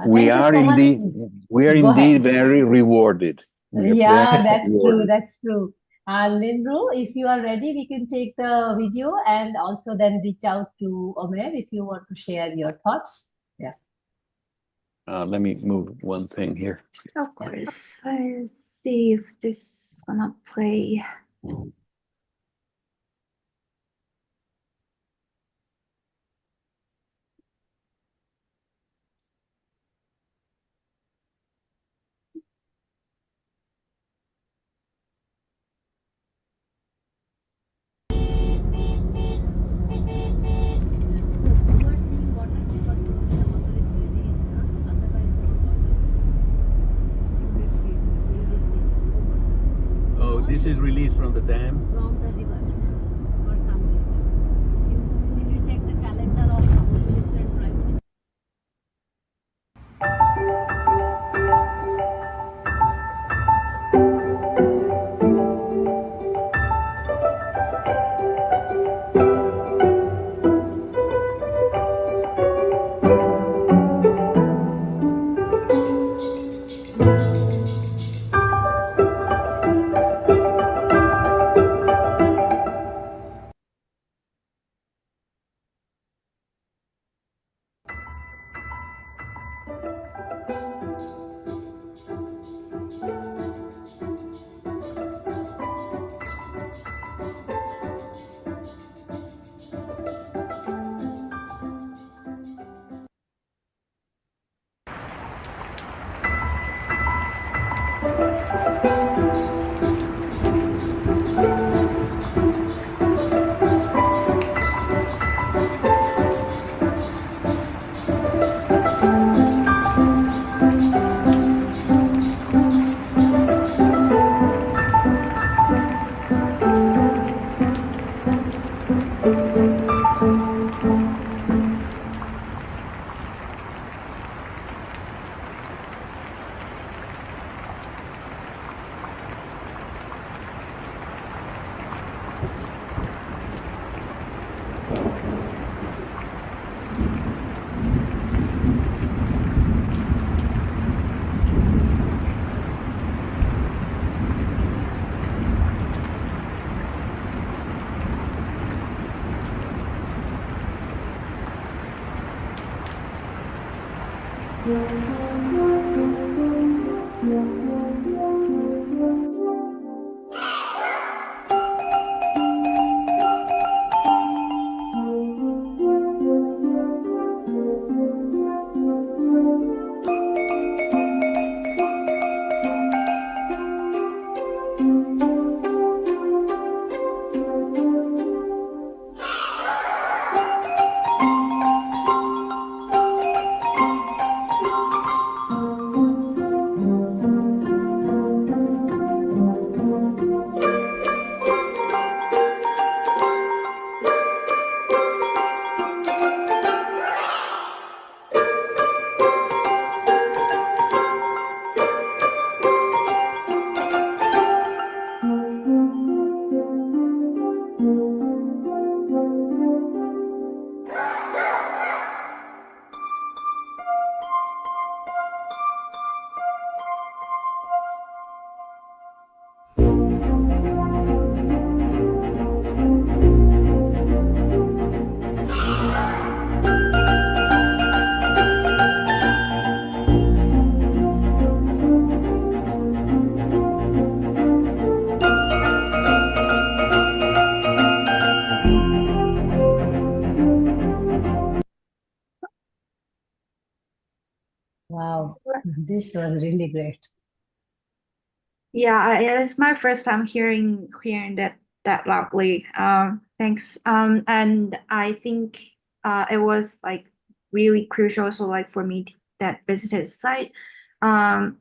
We are indeed very rewarded. Yeah, that's true. That's true. Linru, if you are ready, we can take the video and also then reach out to Omer if you want to share your thoughts. Yeah. Let me move one thing here. of course. Let's see if this is gonna play. This is released from the dam. from the river for some reason. If you check the calendar of the Home Minister and Prime Minister. Wow, this was really great. Yeah, it's my first time hearing that loudly. Thanks. And I think it was like really crucial. So like for me that visited the site,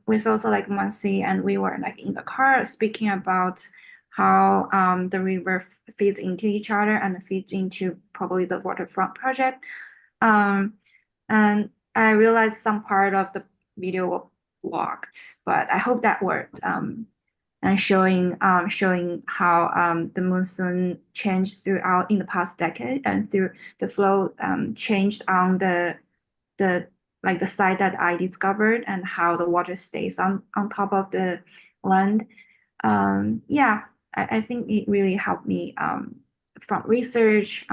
with also like Muncie, and we were like in the car speaking about how the river feeds into each other and feeds into probably the waterfront project. And I realized some part of the video blocked, but I hope that worked. And showing how the monsoon changed throughout in the past decade, and through the flow changed on the like the site that I discovered, and how the water stays on top of the land. Yeah, I think it really helped me from research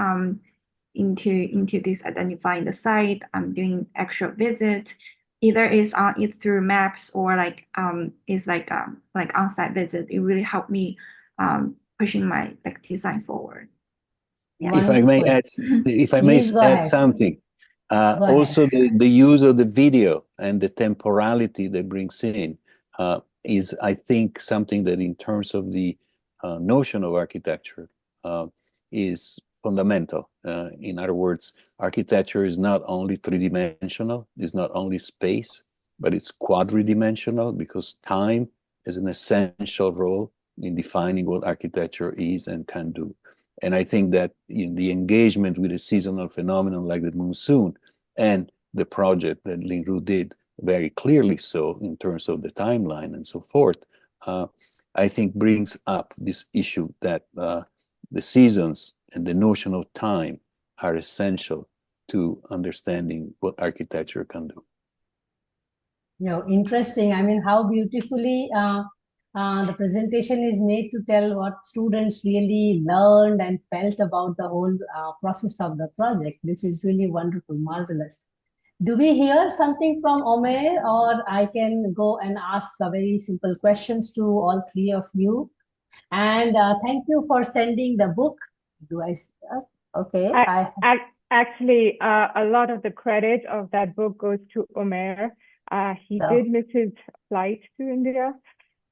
into this identifying the site. I'm doing actual visit, either is on it through maps or like is like on-site visit. It really helped me pushing my like design forward. Yeah. If I may Wonderful. add, if I may Please go add ahead. something, Go also the use of the video and the temporality that brings in is, I think, something that in terms of the notion of architecture is fundamental. In other words, architecture is not only three-dimensional, it's not only space, but it's quadridimensional, because time is an essential role in defining what architecture is and can do. And I think that in the engagement with a seasonal phenomenon like the monsoon and the project that Linru did very clearly so in terms of the timeline and so forth, I think brings up this issue that the seasons and the notion of time are essential to understanding what architecture can do. Interesting. I mean, how beautifully the presentation is made to tell what students really learned and felt about the whole process of the project. This is really wonderful, marvelous. Do we hear something from Omer, or I can go and ask very simple questions to all three of you? And thank you for sending the book. Do I? Okay. Actually, a lot of the credit of that book goes to Omer. He did miss his flight to India.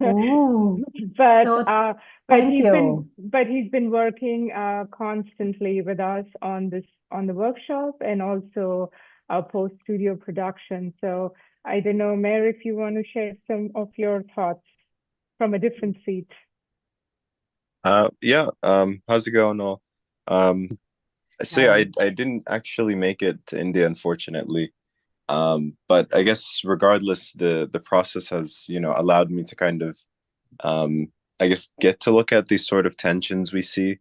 Ooh, but he's been working constantly with us on the workshop and also post studio production. So I don't know, Omer, if you want to share some of your thoughts from a different seat. Yeah. How's it going, all? So yeah, I didn't actually make it to India, unfortunately. But I guess regardless, the process has, allowed me to kind of, I guess, get to look at these sort of tensions we see,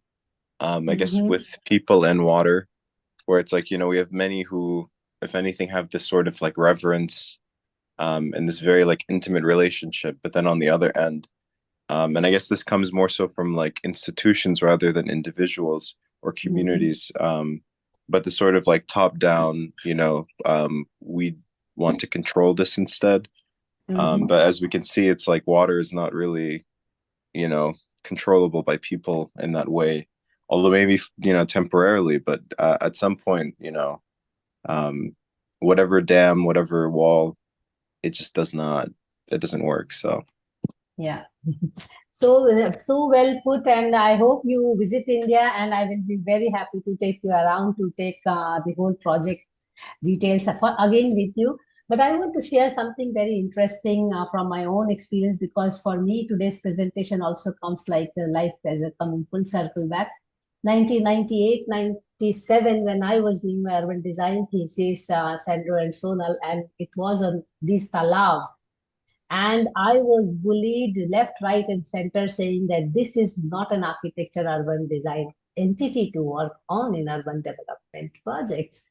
I guess, with people and water, where it's like, we have many who, if anything, have this sort of like reverence, and this very like intimate relationship. But then on the other end, and I guess this comes more so from like institutions rather than individuals or communities. But the sort of like top down, we want to control this instead. But as we can see, it's like water is not really, controllable by people in that way. Although maybe, temporarily, but at some point, whatever dam, whatever wall, it just doesn't work. So. Yeah. So well put, and I hope you visit India, and I will be very happy to take you around to take the whole project details again with you. But I want to share something very interesting from my own experience, because for me today's presentation also comes like life as a coming full circle back. 1998, 97, when I was doing my urban design thesis, Sandro and Sonal, and it was on this talab. And I was bullied left, right, and center, saying that this is not an architecture urban design entity to work on in urban development projects.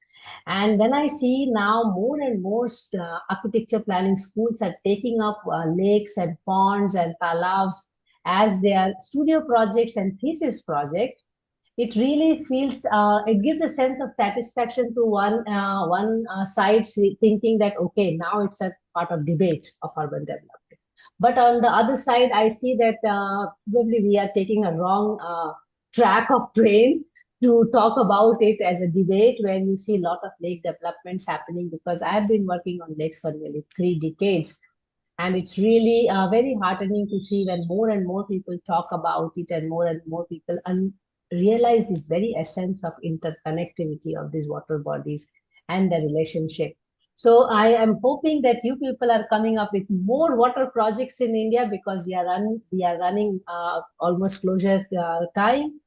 And when I see now more and more architecture planning schools are taking up lakes and ponds and talabs as their studio projects and thesis projects, it really feels, it gives a sense of satisfaction to one side, thinking that, okay, now it's a part of debate of urban development. But on the other side, I see that probably we are taking a wrong track of train to talk about it as a debate, where you see a lot of lake developments happening, because I've been working on lakes for nearly 3 decades. And it's really very heartening to see when more and more people talk about it, and more people realize this very essence of interconnectivity of these water bodies and the relationship. So I am hoping that you people are coming up with more water projects in India, because we are running almost closure time.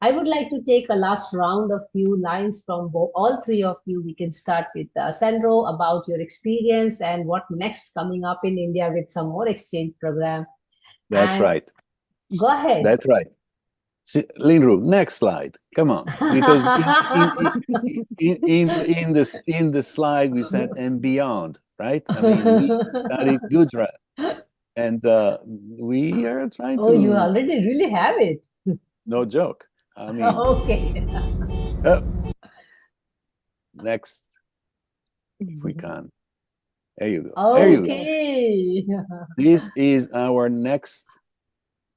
I would like to take a last round of few lines from all three of you. We can start with Sandro about your experience and what next coming up in India with some more exchange program. That's right. Go ahead. That's right. Linru, next slide. Come on, because in the slide we said and beyond, right? I mean, we studied Gujarat, and we are trying to. Oh, you already really have it. No joke. I mean, okay. Next, if we can. There you go. There you go. This is our next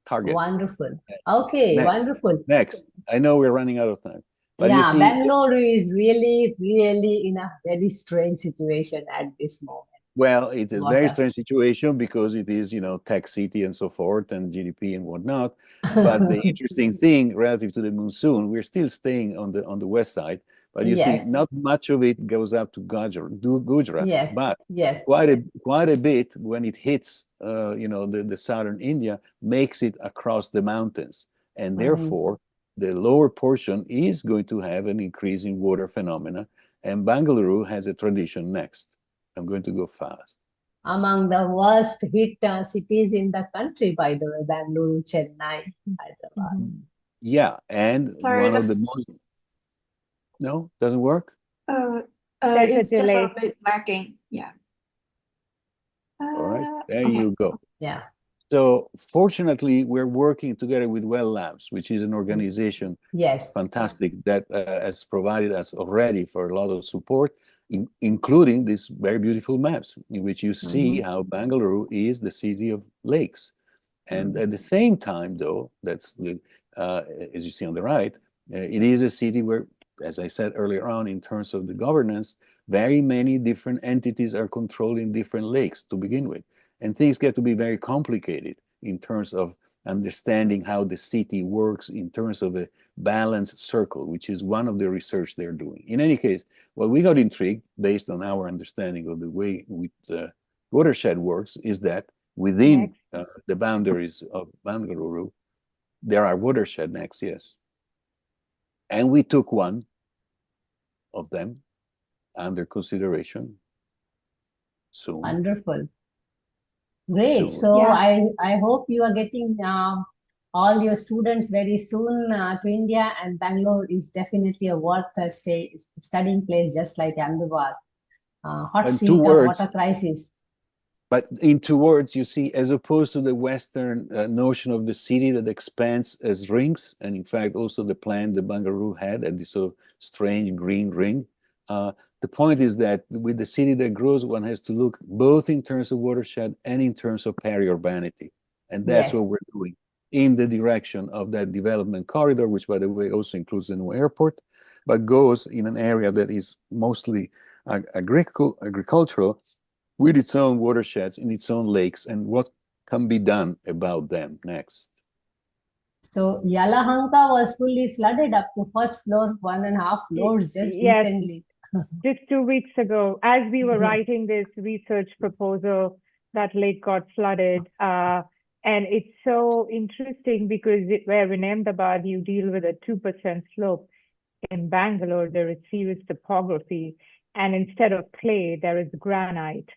target. Wonderful. Okay, wonderful. Next. I know we're running out of time. But yeah, you see, Bangalore is really, really in a very strange situation at this moment. Well, it is a very strange situation because it is, tech city and so forth, and GDP and whatnot. But the interesting thing relative to the monsoon, we're still staying on the west side, But you see, Yes. not much of it goes up to Gujarat, Yes. but Yes. quite a bit when it hits, the southern India, makes it across the mountains, and therefore the lower portion is going to have an increase in water phenomena. And Bangalore has a tradition next. I'm going to go fast. Among the worst hit cities in the country, by the way, Bangalore, Chennai, Hyderabad. Yeah, and Sorry, one of the most. No, doesn't work. There's It's a just delay. a bit lagging. Yeah. All right, there Okay. you go. Yeah. So fortunately, we're working together with Well Labs, which is an organization, Yes. fantastic, that has provided us already for a lot of support, including these very beautiful maps in which you see how Bangalore is the city of lakes. And at the same time, though, that's the, as you see on the right, it is a city where, as I said earlier on, in terms of the governance, very many different entities are controlling different lakes to begin with. And things get to be very complicated in terms of understanding how the city works in terms of a balanced circle, which is one of the research they're doing. In any case, what we got intrigued, based on our understanding of the way watershed works, is that within the boundaries of Bangalore, there are watershed next, yes. And we took one of them under consideration soon. Wonderful. Great. Soon. So Yeah. I hope you are getting all your students very soon to India, and Bangalore is definitely a worth studying place, just like Ahmedabad. Hot In seat 2 of words, water crisis. but in 2 words, you see, as opposed to the Western notion of the city that expands as rings, and in fact also the plan that Bangalore had at this sort of strange green ring, the point is that with the city that grows, one has to look both in terms of watershed and in terms of peri-urbanity. And that's what Yes. we're doing in the direction of that development corridor, which, by the way, also includes the new airport, but goes in an area that is mostly agricultural, with its own watersheds in its own lakes, and what can be done about them next. So Yalahanka was fully flooded up to first floor, 1.5 floors just Yes. recently. Just 2 weeks ago, as we were writing this research proposal, that lake got flooded. And it's so interesting because where in Ahmedabad you deal with a 2% slope, in Bangalore there is serious topography, and instead of clay there is granite.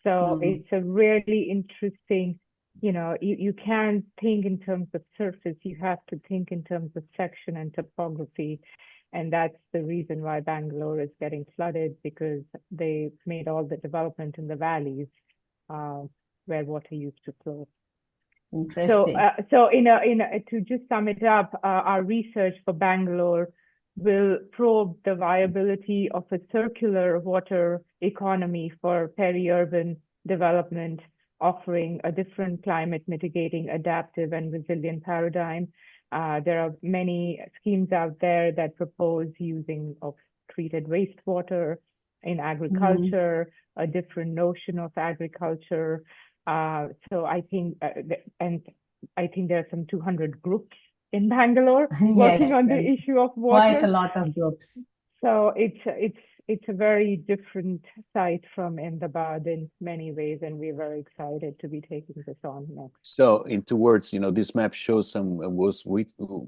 So it's a really interesting, you can't think in terms of surface, you have to think in terms of section and topography. And that's the reason why Bangalore is getting flooded, because they made all the development in the valleys where water used to flow. Interesting. So to just sum it up, our research for Bangalore will probe the viability of a circular water economy for peri-urban development, offering a different climate mitigating, adaptive, and resilient paradigm. There are many schemes out there that propose using of treated wastewater in agriculture, a different notion of agriculture. So I think, and I think there are some 200 groups in Bangalore working on the issue of water. Quite a lot of groups. So it's a very different site from Ahmedabad in many ways, and we're very excited to be taking this on next. So in 2 words, this map shows some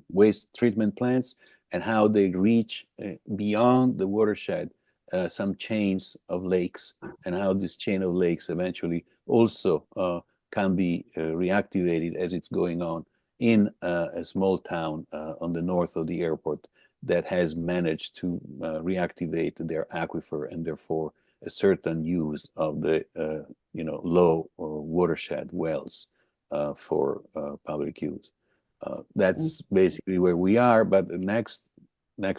waste treatment plants and how they reach beyond the watershed some chains of lakes, and how this chain of lakes eventually also can be reactivated as it's going on in a small town on the north of the airport that has managed to reactivate their aquifer, and therefore a certain use of the low watershed wells for public use. That's basically where we are. But next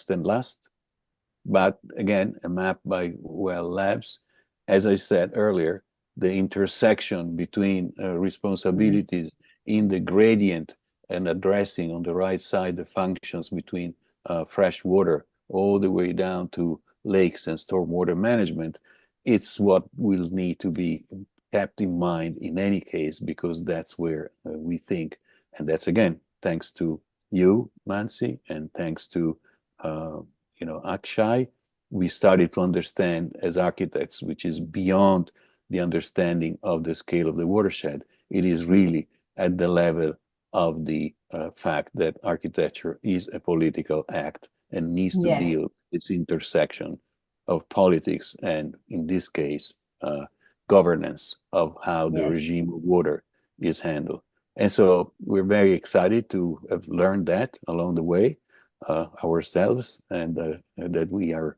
and last, but again, a map by Well Labs. As I said earlier, the intersection between responsibilities in the gradient and addressing on the right side the functions between fresh water all the way down to lakes and stormwater management, it's what will need to be kept in mind in any case, because that's where we think, and that's again thanks to you, Mansi, and thanks to Akshay, we started to understand as architects, which is beyond the understanding of the scale of the watershed. It is really at the level of the fact that architecture is a political act and needs to Yes. deal with its intersection of politics and, in this case, governance of how the Yes. regime of water is handled. And so we're very excited to have learned that along the way ourselves, and that we are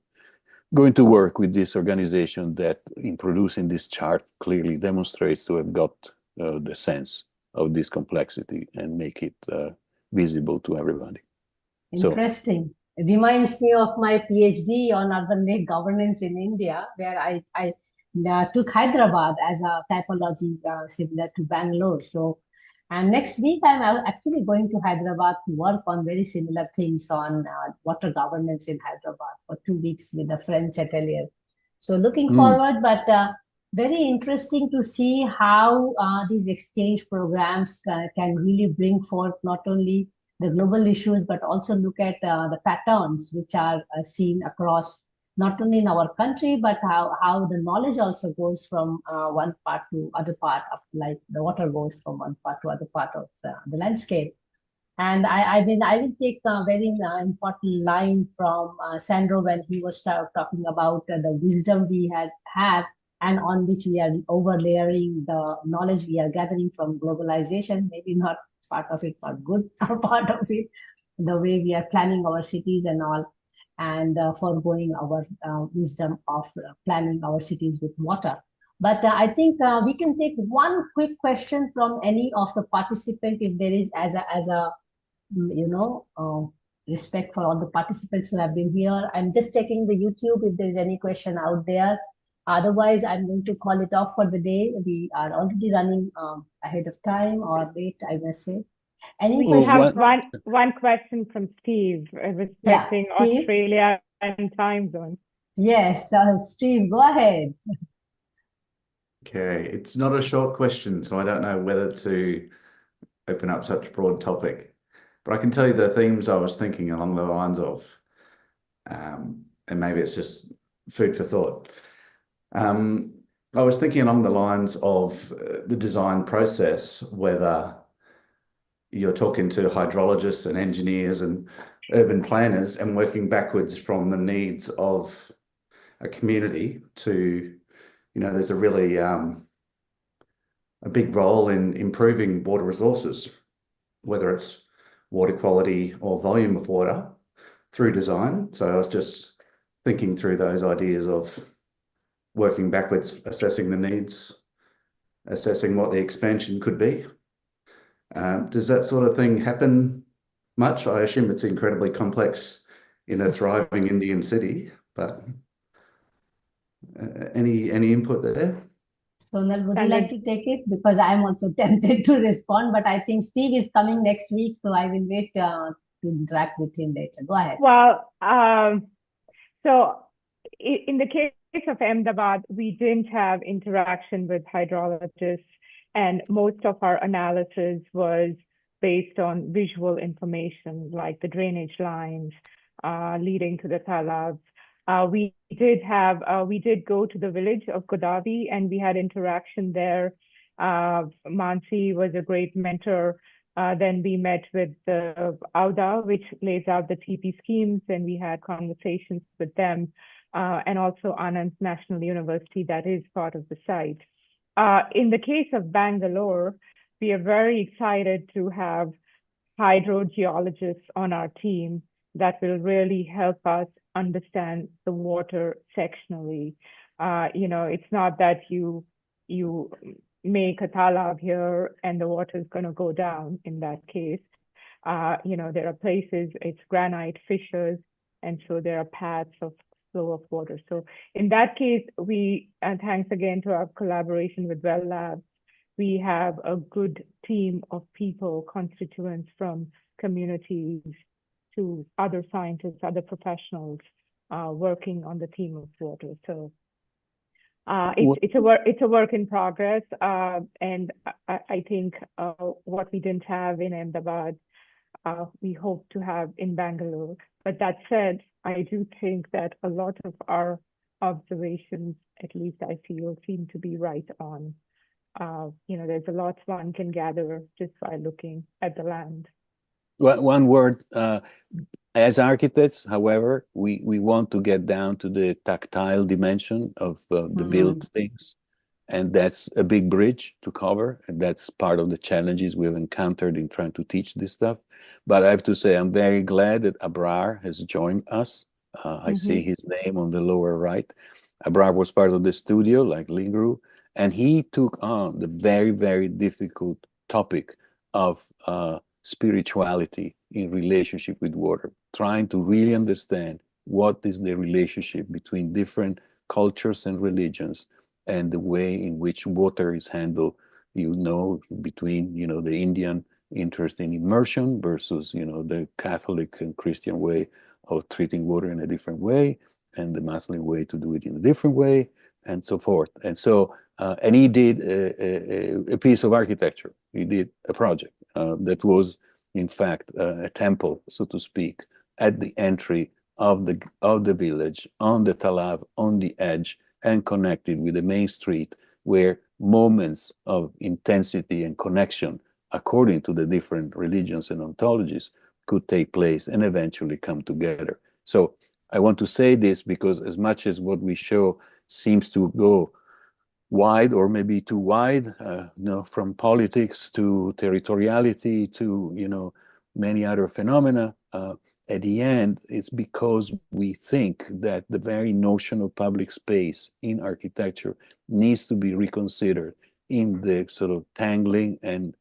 going to work with this organization that, in producing this chart, clearly demonstrates to have got the sense of this complexity and make it visible to everybody. Interesting. It reminds me of my PhD on urban lake governance in India, where I took Hyderabad as a typology similar to Bangalore. So, and next week I'm actually going to Hyderabad to work on very similar things on water governance in Hyderabad for 2 weeks with a French atelier. So looking forward, but very interesting to see how these exchange programs can really bring forth not only the global issues, but also look at the patterns which are seen across, not only in our country, but how the knowledge also goes from one part to other part of, like the water goes from one part to other part of the landscape. And I will take a very important line from Sandro when he was talking about the wisdom we have and on which we are overlaying the knowledge we are gathering from globalization, maybe not part of it for good or part of it, the way we are planning our cities and all, and foregoing our wisdom of planning our cities with water. But I think we can take one quick question from any of the participants if there is, as a respect for all the participants who have been here. I'm just checking the YouTube if there's any question out there. Otherwise, I'm going to call it off for the day. We are already running ahead of time, or late, I must say. Any We have question? one question from Steve, respecting Steve? Australia and time zone. Yes, Steve, go ahead. Okay, it's not a short question, so I don't know whether to open up such a broad topic. But I can tell you the themes I was thinking along the lines of, and maybe it's just food for thought. I was thinking along the lines of the design process, whether you're talking to hydrologists and engineers and urban planners and working backwards from the needs of a community to, there's a really a big role in improving water resources, whether it's water quality or volume of water through design. So I was just thinking through those ideas of working backwards, assessing the needs, assessing what the expansion could be. Does that sort of thing happen much? I assume it's incredibly complex in a thriving Indian city, but any input there? Sonal, would you like to take it? Because I'm also tempted to respond, but I think Steve is coming next week, so I will wait to interact with him later. Go ahead. Well, so in the case of Ahmedabad, we didn't have interaction with hydrologists, and most of our analysis was based on visual information, like the drainage lines leading to the talabs. We did go to the village of Godavi, and we had interaction there. Mansi was a great mentor. Then we met with the AUDA, which lays out the TP schemes, and we had conversations with them, and also Anand National University, that is part of the site. In the case of Bangalore, we are very excited to have hydrogeologists on our team that will really help us understand the water sectionally. It's not that you make a talab here and the water is going to go down in that case. There are places, it's granite fissures, and so there are paths of flow of water. So in that case, and thanks again to our collaboration with Well Labs, we have a good team of people, constituents from communities to other scientists, other professionals working on the theme of water. So it's a work in progress, and I think what we didn't have in Ahmedabad, we hope to have in Bangalore. But that said, I do think that a lot of our observations, at least I feel, seem to be right on. There's a lot one can gather just by looking at the land. One word, as architects, however, we want to get down to the tactile dimension of the built things. And that's a big bridge to cover. And that's part of the challenges we've encountered in trying to teach this stuff. But I have to say, I'm very glad that Abrar has joined us. I see his name on the lower right. Abrar was part of the studio, like Linru, and he took on the very, very difficult topic of spirituality in relationship with water, trying to really understand what is the relationship between different cultures and religions and the way in which water is handled, between, the Indian interest in immersion versus, the Catholic and Christian way of treating water in a different way, and the Muslim way to do it in a different way, and so forth. And so, and he did a piece of architecture. He did a project that was, in fact, a temple, so to speak, at the entry of the village, on the talab, on the edge, and connected with the main street, where moments of intensity and connection, according to the different religions and ontologies, could take place and eventually come together. So I want to say this because as much as what we show seems to go wide or maybe too wide, from politics to territoriality to, many other phenomena, at the end, it's because we think that the very notion of public space in architecture needs to be reconsidered in the sort of tangling and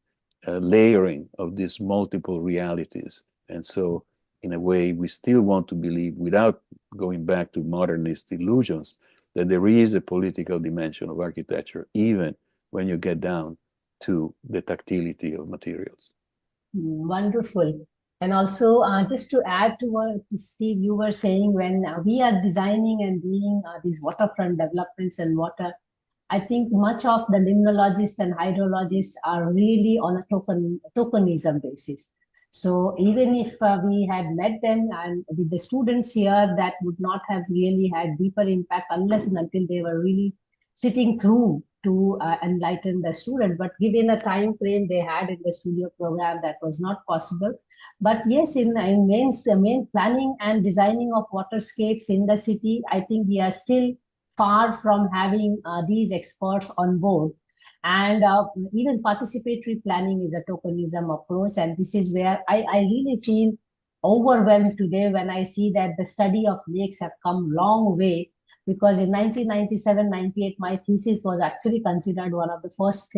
layering of these multiple realities. And so, in a way, we still want to believe, without going back to modernist illusions, that there is a political dimension of architecture, even when you get down to the tactility of materials. Wonderful. And also, just to add to what Steve, you were saying, when we are designing and doing these waterfront developments and water, I think much of the limnologists and hydrologists are really on a tokenism basis. So even if we had met them and with the students here, that would not have really had deeper impact unless and until they were really sitting through to enlighten the student. But given a time frame they had in the studio program, that was not possible. But yes, in main planning and designing of waterscapes in the city, I think we are still far from having these experts on board. And even participatory planning is a tokenism approach. And this is where I really feel overwhelmed today when I see that the study of lakes have come long way. Because in 1997-98, my thesis was actually considered one of the first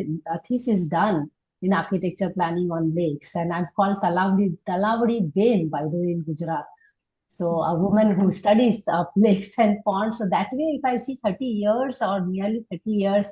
thesis done in architecture planning on lakes. And I'm called Talavadi Bain, by the way, in Gujarat. So a woman who studies lakes and ponds. So that way, if I see 30 years or nearly 30 years,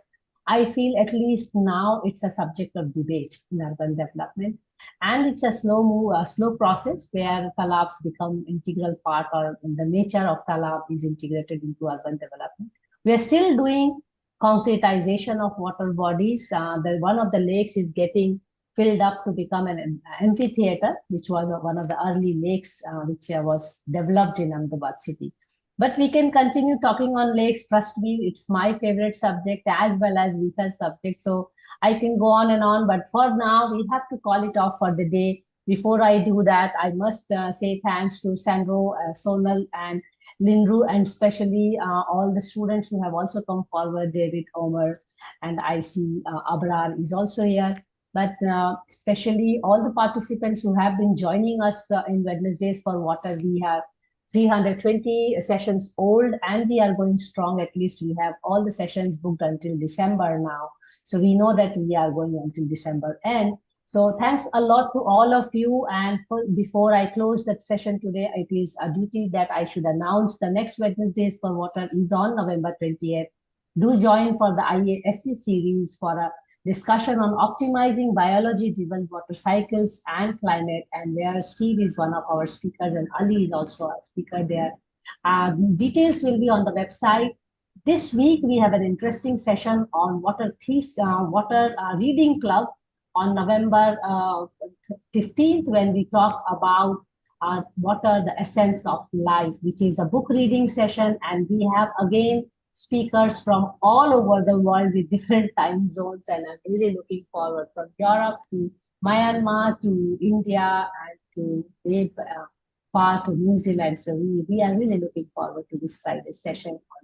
I feel at least now it's a subject of debate in urban development. And it's a slow process where talabs become integral part, or the nature of talab is integrated into urban development. We are still doing concretization of water bodies. One of the lakes is getting filled up to become an amphitheater, which was one of the early lakes which was developed in Ahmedabad city. But we can continue talking on lakes. Trust me, it's my favorite subject as well as research subject. So I can go on and on, but for now, we have to call it off for the day. Before I do that, I must say thanks to Sandro, Sonal, and Linru, and especially all the students who have also come forward, David, Omer, and I see Abrar is also here. But especially all the participants who have been joining us in Wednesdays for Water. We have 320 sessions old, and we are going strong. At least we have all the sessions booked until December now. So we know that we are going until December end. So thanks a lot to all of you. And before I close that session today, it is a duty that I should announce the next Wednesdays for Water is on November 28th. Do join for the IASC series for a discussion on optimizing biology-driven water cycles and climate, and where Steve is one of our speakers and Ali is also a speaker there. Details will be on the website. This week, we have an interesting session on water reading club on November 15th, when we talk about Water, the Essence of Life, which is a book reading session. And we have again speakers from all over the world with different time zones. And I'm really looking forward from Europe to Myanmar to India and to far to New Zealand. So we are really looking forward to this Friday session on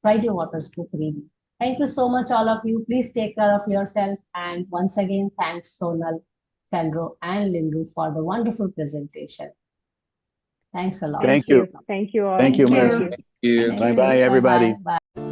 Friday Water's book reading. Thank you so much, all of you. Please take care of yourself. And once again, thanks Sonal, Sandro, and Linru for the wonderful presentation. Thanks a lot. Thank you. Thank you all. Thank you, Thank Marcy. you. Thank you. Thank Bye-bye, you. everybody. Bye-bye. Bye.